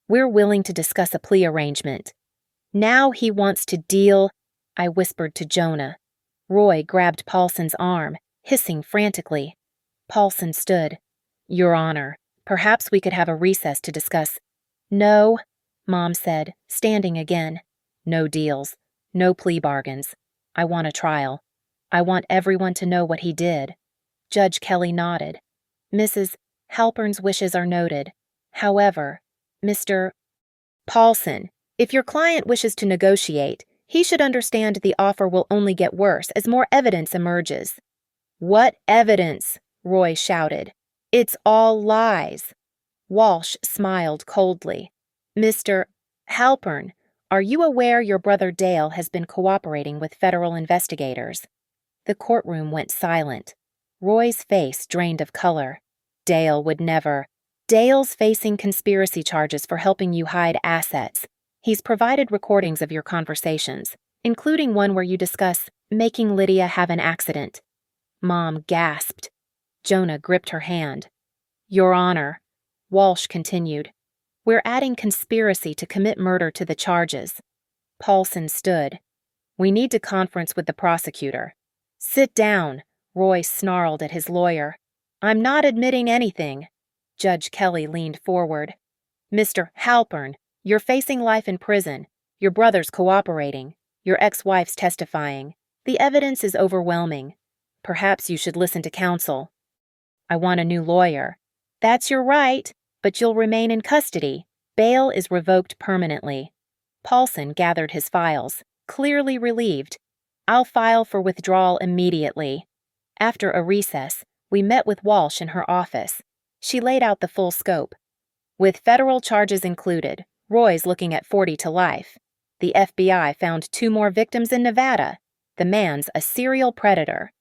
We're willing to discuss a plea arrangement. Now he wants to deal, I whispered to Jonah. Roy grabbed Paulson's arm, hissing frantically. Paulson stood. Your Honor, perhaps we could have a recess to discuss. No, Mom said, standing again. No deals. No plea bargains. I want a trial. I want everyone to know what he did. Judge Kelly nodded. Mrs. Halpern's wishes are noted. However, Mr. Paulson, if your client wishes to negotiate, he should understand the offer will only get worse as more evidence emerges. What evidence? Roy shouted. It's all lies. Walsh smiled coldly. Mr. Halpern, are you aware your brother Dale has been cooperating with federal investigators? The courtroom went silent. Roy's face drained of color. Dale would never. Dale's facing conspiracy charges for helping you hide assets. He's provided recordings of your conversations, including one where you discuss making Lydia have an accident. Mom gasped. Jonah gripped her hand. Your Honor, Walsh continued, we're adding conspiracy to commit murder to the charges. Paulson stood. We need to conference with the prosecutor. Sit down, Roy snarled at his lawyer. I'm not admitting anything. Judge Kelly leaned forward. Mr. Halpern, you're facing life in prison. Your brother's cooperating. Your ex-wife's testifying. The evidence is overwhelming. Perhaps you should listen to counsel. I want a new lawyer. That's your right, but you'll remain in custody. Bail is revoked permanently. Paulson gathered his files, clearly relieved. I'll file for withdrawal immediately. After a recess, we met with Walsh in her office. She laid out the full scope. With federal charges included, Roy's looking at 40 to life. The FBI found 2 more victims in Nevada. The man's a serial predator.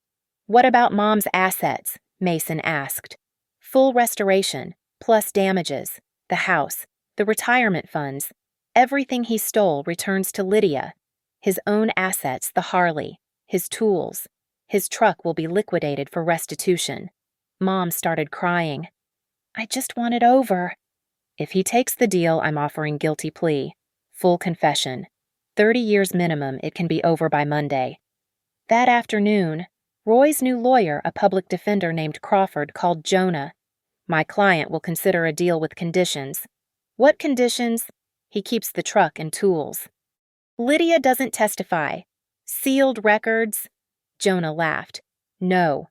What about Mom's assets? Mason asked. Full restoration, plus damages, the house, the retirement funds. Everything he stole returns to Lydia. His own assets, the Harley, his tools. His truck will be liquidated for restitution. Mom started crying. I just want it over. If he takes the deal, I'm offering guilty plea. Full confession. 30 years minimum, it can be over by Monday. That afternoon, Roy's new lawyer, a public defender named Crawford, called Jonah. My client will consider a deal with conditions. What conditions? He keeps the truck and tools. Lydia doesn't testify. Sealed records? Jonah laughed. No,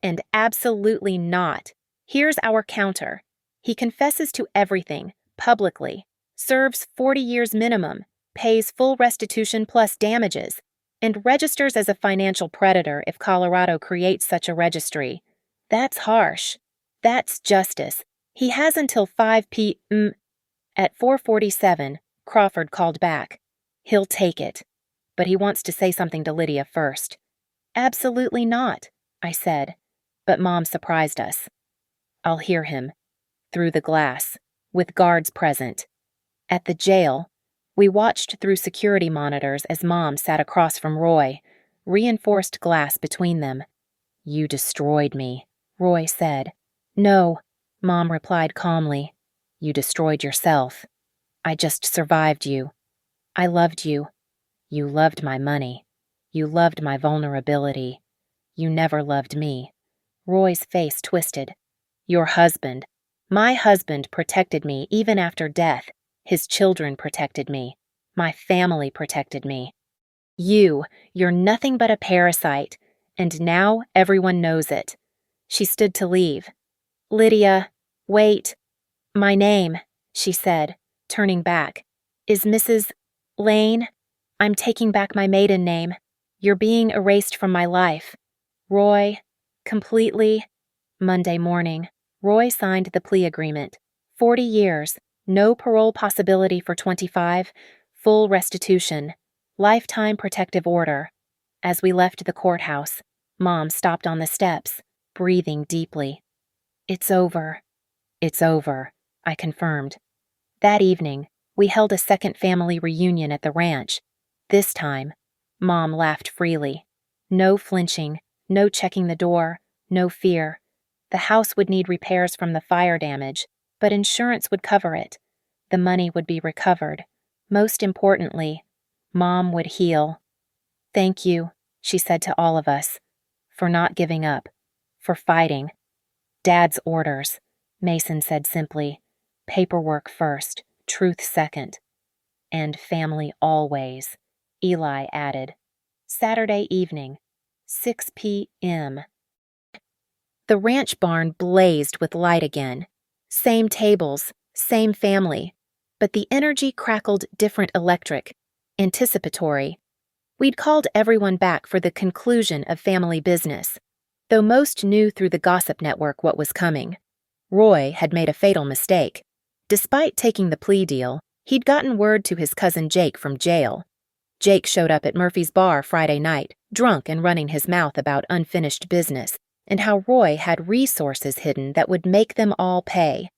and absolutely not. Here's our counter. He confesses to everything, publicly, serves 40 years minimum, pays full restitution plus damages, and registers as a financial predator if Colorado creates such a registry. That's harsh. That's justice. He has until 5 p.m. At 4:47, Crawford called back. He'll take it. But he wants to say something to Lydia first. Absolutely not, I said. But Mom surprised us. I'll hear him. Through the glass, with guards present. At the jail, we watched through security monitors as Mom sat across from Roy, reinforced glass between them. You destroyed me, Roy said. No, Mom replied calmly. You destroyed yourself. I just survived you. I loved you. You loved my money. You loved my vulnerability. You never loved me. Roy's face twisted. Your husband. My husband protected me even after death. His children protected me. My family protected me. You're nothing but a parasite, and now everyone knows it. She stood to leave. Lydia, wait. My name, she said, turning back, is Mrs. Lane. I'm taking back my maiden name. You're being erased from my life. Roy, completely. Monday morning, Roy signed the plea agreement. 40 years, no parole possibility for 25, full restitution, lifetime protective order. As we left the courthouse, Mom stopped on the steps, breathing deeply. It's over. It's over, I confirmed. That evening, We held a second family reunion at the ranch. This time, Mom laughed freely. No flinching, no checking the door, no fear. The house would need repairs from the fire damage, but insurance would cover it. The money would be recovered. Most importantly, Mom would heal. "Thank you," she said to all of us, "for not giving up, for fighting." "Dad's orders," Mason said simply. "Paperwork first, truth second." "And family always," Eli added. Saturday evening, 6 p.m. The ranch barn blazed with light again. Same tables, same family, but the energy crackled different electric, anticipatory. We'd called everyone back for the conclusion of family business, though most knew through the gossip network what was coming. Roy had made a fatal mistake. Despite taking the plea deal, he'd gotten word to his cousin Jake from jail. Jake showed up at Murphy's bar Friday night, drunk and running his mouth about unfinished business, and how Roy had resources hidden that would make them all pay.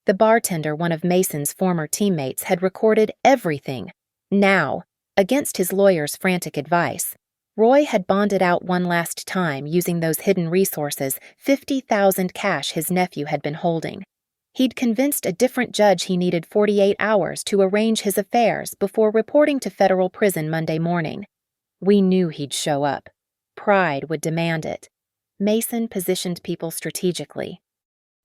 The bartender, one of Mason's former teammates, had recorded everything. Now, against his lawyer's frantic advice, Roy had bonded out one last time using those hidden resources, $50,000 cash his nephew had been holding. He'd convinced a different judge he needed 48 hours to arrange his affairs before reporting to federal prison Monday morning. We knew he'd show up. Pride would demand it. Mason positioned people strategically.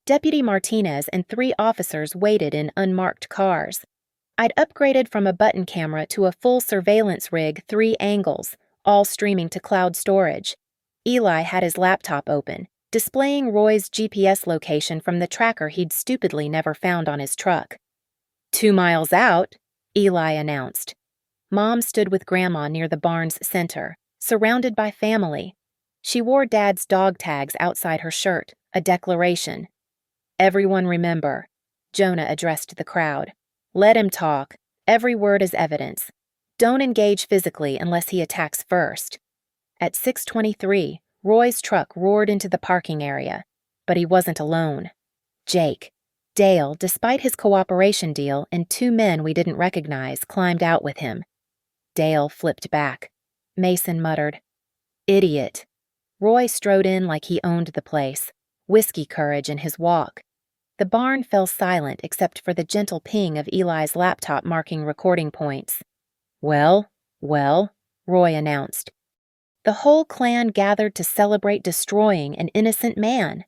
Deputy Martinez and 3 officers waited in unmarked cars. I'd upgraded from a button camera to a full surveillance rig, 3 angles, all streaming to cloud storage. Eli had his laptop open, displaying Roy's GPS location from the tracker he'd stupidly never found on his truck. 2 miles out, Eli announced. Mom stood with Grandma near the barn's center, surrounded by family. She wore Dad's dog tags outside her shirt, a declaration. "Everyone remember," Jonah addressed the crowd. "Let him talk. Every word is evidence. Don't engage physically unless he attacks first." At 6:23, Roy's truck roared into the parking area, but he wasn't alone. Jake, Dale, despite his cooperation deal, and 2 men we didn't recognize, climbed out with him. Dale flipped back. Mason muttered, "Idiot." Roy strode in like he owned the place, whiskey courage in his walk. The barn fell silent except for the gentle ping of Eli's laptop marking recording points. Well, Roy announced. The whole clan gathered to celebrate destroying an innocent man.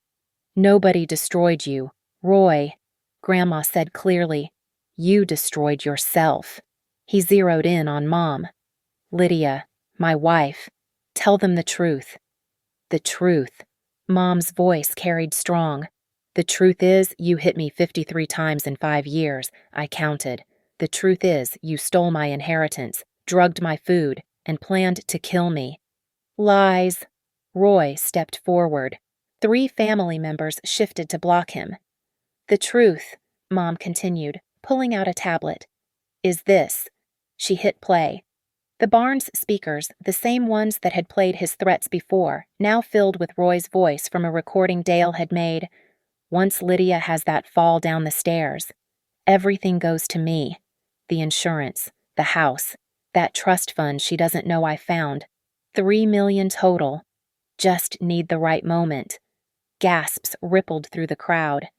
"Nobody destroyed you, Roy," Grandma said clearly. "You destroyed yourself." He zeroed in on Mom. "Lydia, my wife, tell them the truth." "The truth." Mom's voice carried strong. "The truth is, you hit me 53 times in 5 years. I counted. The truth is, you stole my inheritance, drugged my food, and planned to kill me." "Lies." Roy stepped forward. 3 family members shifted to block him. "The truth," Mom continued, pulling out a tablet, "is this." She hit play. The barn's speakers, the same ones that had played his threats before, now filled with Roy's voice from a recording Dale had made. "Once Lydia has that fall down the stairs, everything goes to me. The insurance, the house, that trust fund she doesn't know I found. 3 million total. Just need the right moment." Gasps rippled through the crowd.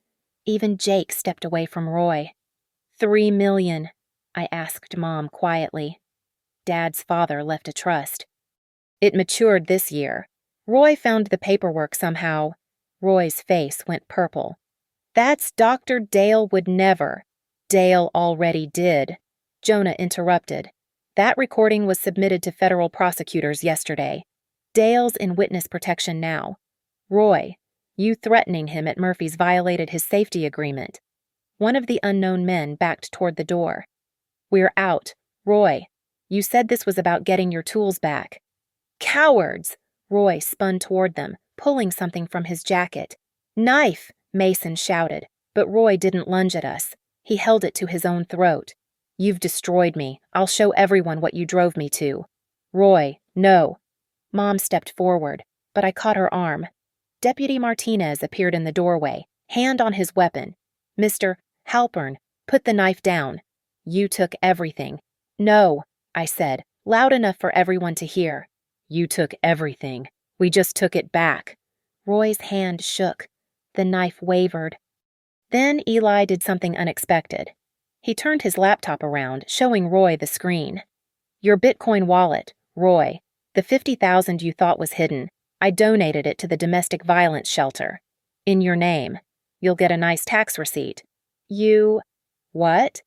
Even Jake stepped away from Roy. 3 million, I asked Mom quietly. Dad's father left a trust. It matured this year. Roy found the paperwork somehow. Roy's face went purple. "That's Dr. Dale would never." "Dale already did," Jonah interrupted. "That recording was submitted to federal prosecutors yesterday. Dale's in witness protection now. Roy, you threatening him at Murphy's violated his safety agreement." One of the unknown men backed toward the door. "We're out. Roy, you said this was about getting your tools back." "Cowards!" Roy spun toward them, pulling something from his jacket. "Knife!" Mason shouted, but Roy didn't lunge at us. He held it to his own throat. "You've destroyed me. I'll show everyone what you drove me to." "Roy, no." Mom stepped forward, but I caught her arm. Deputy Martinez appeared in the doorway, hand on his weapon. "Mr. Halpern, put the knife down." You took everything. No, I said, loud enough for everyone to hear. You took everything. We just took it back. Roy's hand shook. The knife wavered. Then Eli did something unexpected. He turned his laptop around, showing Roy the screen. Your Bitcoin wallet, Roy. The $50,000 you thought was hidden. I donated it to the domestic violence shelter. In your name. You'll get a nice tax receipt. You... What?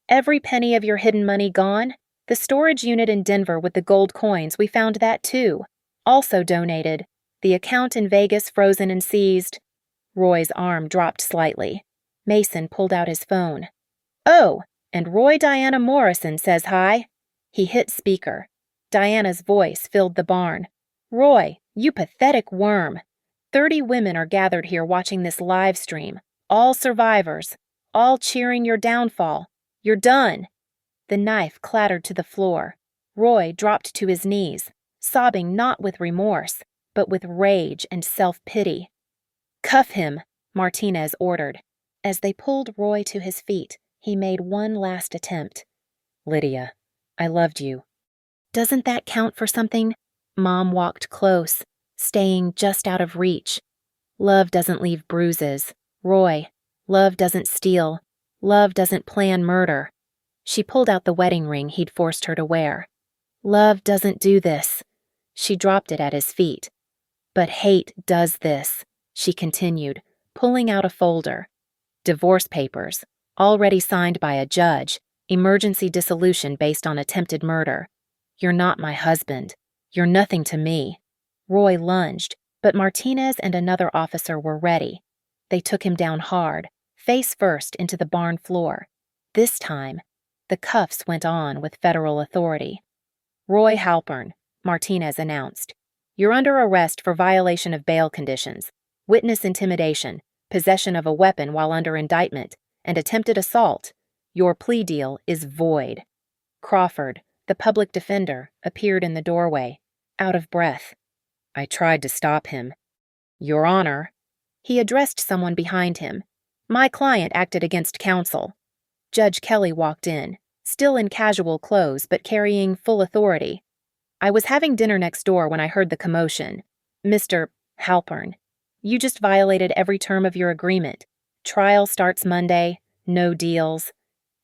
Every penny of your hidden money gone? The storage unit in Denver with the gold coins, we found that too. Also donated. The account in Vegas frozen and seized. Roy's arm dropped slightly. Mason pulled out his phone. Oh, and Roy Diana Morrison says hi. He hit speaker. Diana's voice filled the barn. Roy, you pathetic worm. 30 women are gathered here watching this live stream. All survivors. All cheering your downfall. You're done. The knife clattered to the floor. Roy dropped to his knees, sobbing not with remorse, but with rage and self-pity. Cuff him, Martinez ordered. As they pulled Roy to his feet, he made one last attempt. Lydia, I loved you. Doesn't that count for something? Mom walked close, staying just out of reach. Love doesn't leave bruises. Roy, love doesn't steal. Love doesn't plan murder. She pulled out the wedding ring he'd forced her to wear. Love doesn't do this. She dropped it at his feet. But hate does this, she continued, pulling out a folder. Divorce papers, already signed by a judge, emergency dissolution based on attempted murder. You're not my husband. You're nothing to me. Roy lunged, but Martinez and another officer were ready. They took him down hard, face first into the barn floor. This time, the cuffs went on with federal authority. Roy Halpern, Martinez announced. You're under arrest for violation of bail conditions, witness intimidation, possession of a weapon while under indictment, and attempted assault. Your plea deal is void. Crawford, the public defender, appeared in the doorway, out of breath. I tried to stop him. Your Honor. He addressed someone behind him. My client acted against counsel. Judge Kelly walked in, still in casual clothes but carrying full authority. I was having dinner next door when I heard the commotion. Mr. Halpern, you just violated every term of your agreement. Trial starts Monday, no deals.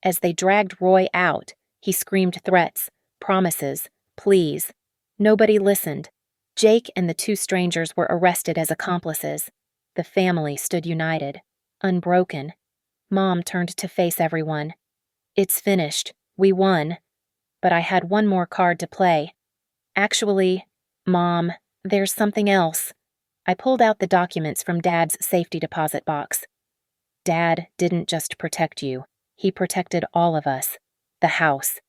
As they dragged Roy out, he screamed threats, promises, pleas. Nobody listened. Jake and the 2 strangers were arrested as accomplices. The family stood united, unbroken. Mom turned to face everyone. It's finished. We won. But I had one more card to play. Actually, Mom, there's something else. I pulled out the documents from Dad's safety deposit box. Dad didn't just protect you. He protected all of us. The house.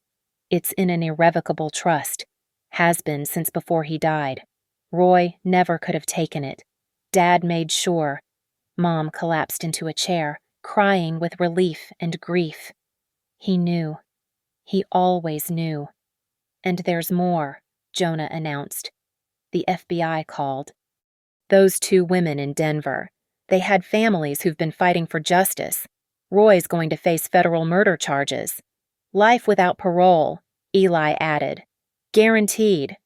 It's in an irrevocable trust. Has been since before he died. Roy never could have taken it. Dad made sure. Mom collapsed into a chair, crying with relief and grief. He knew. He always knew. And there's more, Jonah announced. The FBI called. Those 2 women in Denver. They had families who've been fighting for justice. Roy's going to face federal murder charges. Life without parole, Eli added. Guaranteed.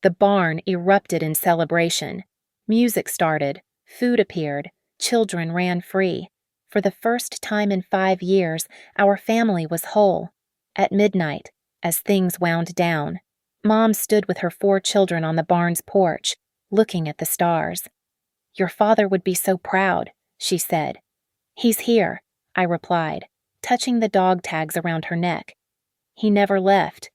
The barn erupted in celebration. Music started. Food appeared. Children ran free. For the first time in 5 years, our family was whole. At midnight, as things wound down, Mom stood with her 4 children on the barn's porch, looking at the stars. Your father would be so proud, she said. He's here, I replied, touching the dog tags around her neck. He never left.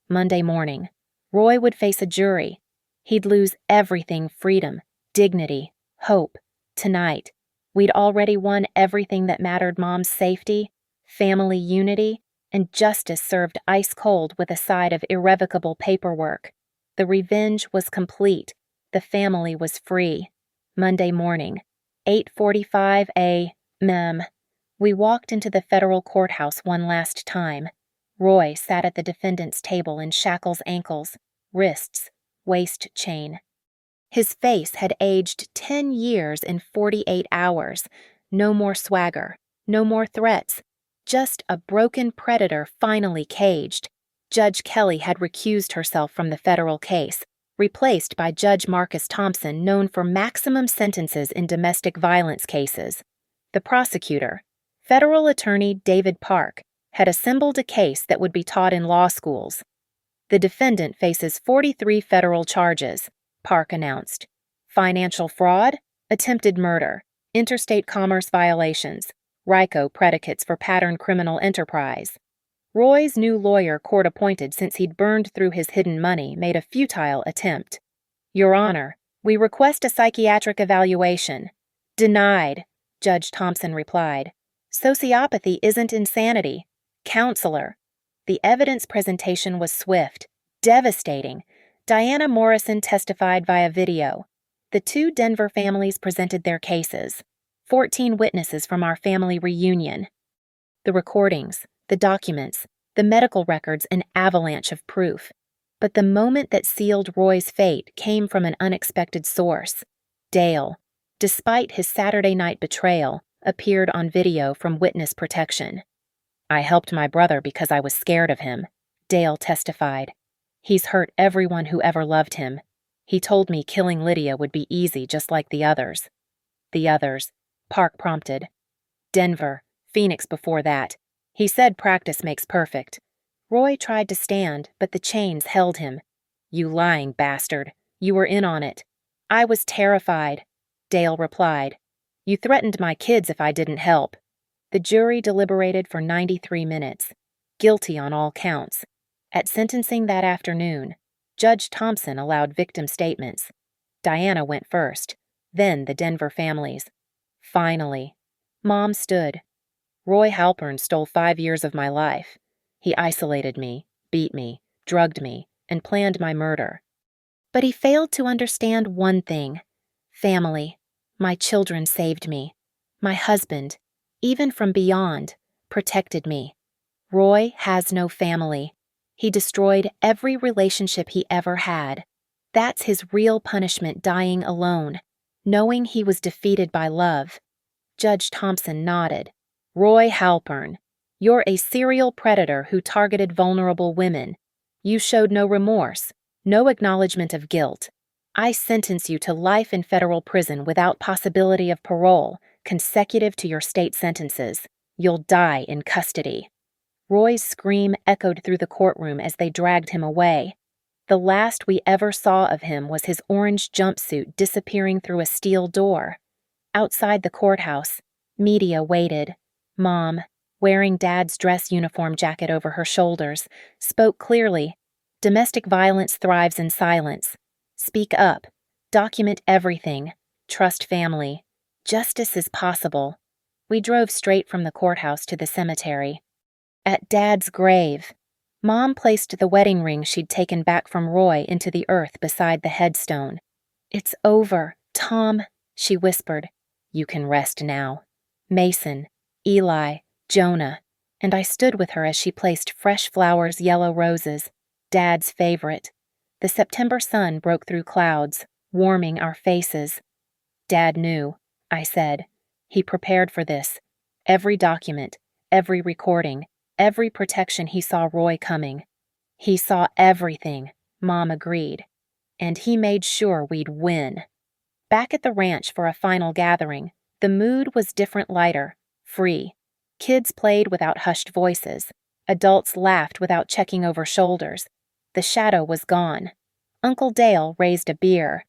Monday morning, Roy would face a jury. He'd lose everything: freedom, dignity, hope. Tonight, we'd already won everything that mattered: Mom's safety, family unity, and justice served ice cold with a side of irrevocable paperwork. The revenge was complete. The family was free. Monday morning, 8:45 a.m. We walked into the federal courthouse one last time. Roy sat at the defendant's table in shackles ankles, wrists, waist chain. His face had aged 10 years in 48 hours. No more swagger, no more threats, just a broken predator finally caged. Judge Kelly had recused herself from the federal case, replaced by Judge Marcus Thompson, known for maximum sentences in domestic violence cases. The prosecutor, federal attorney David Park, had assembled a case that would be taught in law schools. The defendant faces 43 federal charges, Park announced. Financial fraud, attempted murder, interstate commerce violations, RICO predicates for pattern criminal enterprise. Roy's new lawyer, court-appointed since he'd burned through his hidden money, made a futile attempt. Your Honor, we request a psychiatric evaluation. Denied, Judge Thompson replied. Sociopathy isn't insanity. Counselor. The evidence presentation was swift, devastating. Diana Morrison testified via video. The two Denver families presented their cases. 14 witnesses from our family reunion. The recordings, the documents, the medical records, an avalanche of proof. But the moment that sealed Roy's fate came from an unexpected source. Dale, despite his Saturday night betrayal, appeared on video from witness protection. I helped my brother because I was scared of him, Dale testified. He's hurt everyone who ever loved him. He told me killing Lydia would be easy just like the others. The others, Park prompted. Denver, Phoenix before that. He said practice makes perfect. Roy tried to stand, but the chains held him. You lying bastard. You were in on it. I was terrified, Dale replied. You threatened my kids if I didn't help. The jury deliberated for 93 minutes. Guilty on all counts. At sentencing that afternoon, Judge Thompson allowed victim statements. Diana went first, then the Denver families. Finally, Mom stood. Roy Halpern stole 5 years of my life. He isolated me, beat me, drugged me, and planned my murder. But he failed to understand one thing. Family. My children saved me. My husband, even from beyond, protected me. Roy has no family. He destroyed every relationship he ever had. That's his real punishment, dying alone, knowing he was defeated by love. Judge Thompson nodded. Roy Halpern, you're a serial predator who targeted vulnerable women. You showed no remorse, no acknowledgement of guilt. I sentence you to life in federal prison without possibility of parole, consecutive to your state sentences. You'll die in custody. Roy's scream echoed through the courtroom as they dragged him away. The last we ever saw of him was his orange jumpsuit disappearing through a steel door. Outside the courthouse, media waited. Mom, wearing Dad's dress uniform jacket over her shoulders, spoke clearly. Domestic violence thrives in silence. Speak up. Document everything. Trust family. Justice is possible. We drove straight from the courthouse to the cemetery. At Dad's grave, Mom placed the wedding ring she'd taken back from Roy into the earth beside the headstone. It's over, Tom, she whispered. You can rest now. Mason, Eli, Jonah, and I stood with her as she placed fresh flowers, yellow roses, Dad's favorite. The September sun broke through clouds, warming our faces. Dad knew, I said. He prepared for this. Every document, every recording, every protection he saw Roy coming. He saw everything, Mom agreed. And he made sure we'd win. Back at the ranch for a final gathering, the mood was different, lighter, free. Kids played without hushed voices. Adults laughed without checking over shoulders. The shadow was gone. Uncle Dale raised a beer.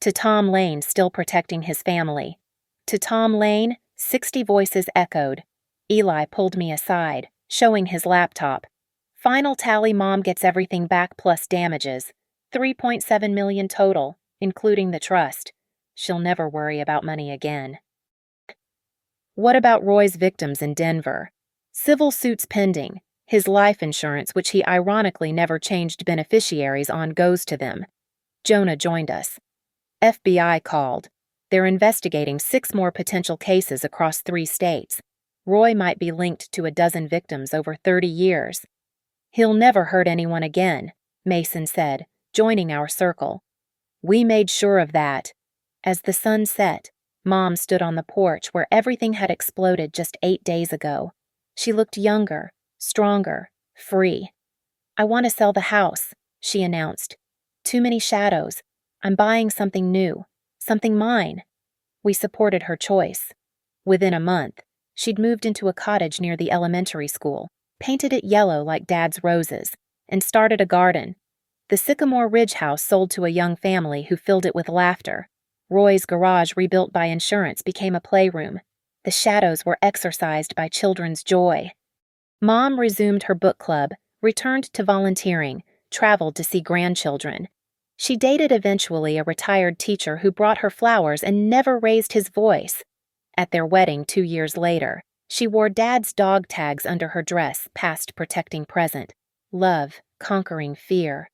To Tom Lane, still protecting his family. To Tom Lane, 60 voices echoed. Eli pulled me aside, showing his laptop. Final tally, Mom gets everything back plus damages. 3.7 million total, including the trust. She'll never worry about money again. What about Roy's victims in Denver? Civil suits pending. His life insurance, which he ironically never changed beneficiaries on, goes to them. Jonah joined us. FBI called. They're investigating 6 more potential cases across 3 states. Roy might be linked to a dozen victims over 30 years. He'll never hurt anyone again, Mason said, joining our circle. We made sure of that. As the sun set, Mom stood on the porch where everything had exploded just 8 days ago. She looked younger, stronger, free. "I want to sell the house," she announced. "Too many shadows. I'm buying something new, something mine." We supported her choice. Within a month, she'd moved into a cottage near the elementary school, painted it yellow like Dad's roses, and started a garden. The Sycamore Ridge house sold to a young family who filled it with laughter. Roy's garage, rebuilt by insurance, became a playroom. The shadows were exorcised by children's joy. Mom resumed her book club, returned to volunteering, traveled to see grandchildren. She dated eventually a retired teacher who brought her flowers and never raised his voice. At their wedding 2 years later, she wore Dad's dog tags under her dress, past protecting present. Love conquering fear.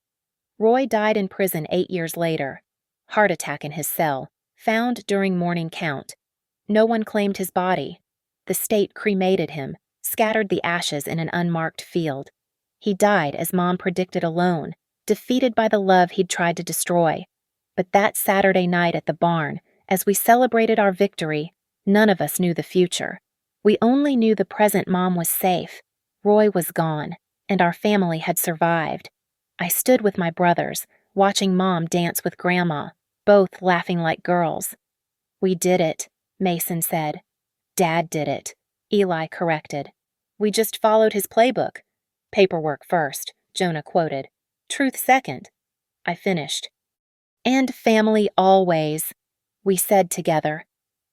Roy died in prison 8 years later. Heart attack in his cell, found during morning count. No one claimed his body. The state cremated him, scattered the ashes in an unmarked field. He died, as Mom predicted, alone, defeated by the love he'd tried to destroy. But that Saturday night at the barn, as we celebrated our victory, none of us knew the future. We only knew the present. Mom was safe. Roy was gone, and our family had survived. I stood with my brothers, watching Mom dance with Grandma, both laughing like girls. "We did it," Mason said. "Dad did it," Eli corrected. "We just followed his playbook. Paperwork first," Jonah quoted. "Truth second," I finished. "And family always," we said together.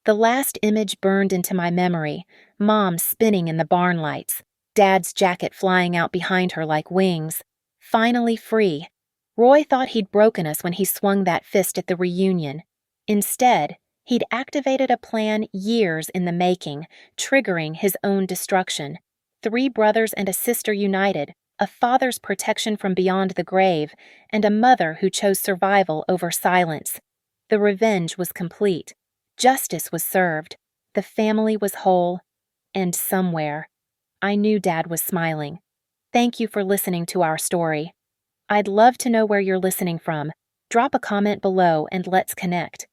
The last image burned into my memory, Mom spinning in the barn lights, Dad's jacket flying out behind her like wings. Finally free. Roy thought he'd broken us when he swung that fist at the reunion. Instead, he'd activated a plan years in the making, triggering his own destruction. 3 brothers and a sister united, a father's protection from beyond the grave, and a mother who chose survival over silence. The revenge was complete. Justice was served. The family was whole. And somewhere, I knew Dad was smiling. Thank you for listening to our story. I'd love to know where you're listening from. Drop a comment below and let's connect.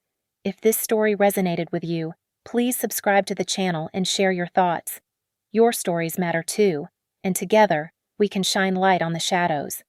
If this story resonated with you, please subscribe to the channel and share your thoughts. Your stories matter too, and together, we can shine light on the shadows.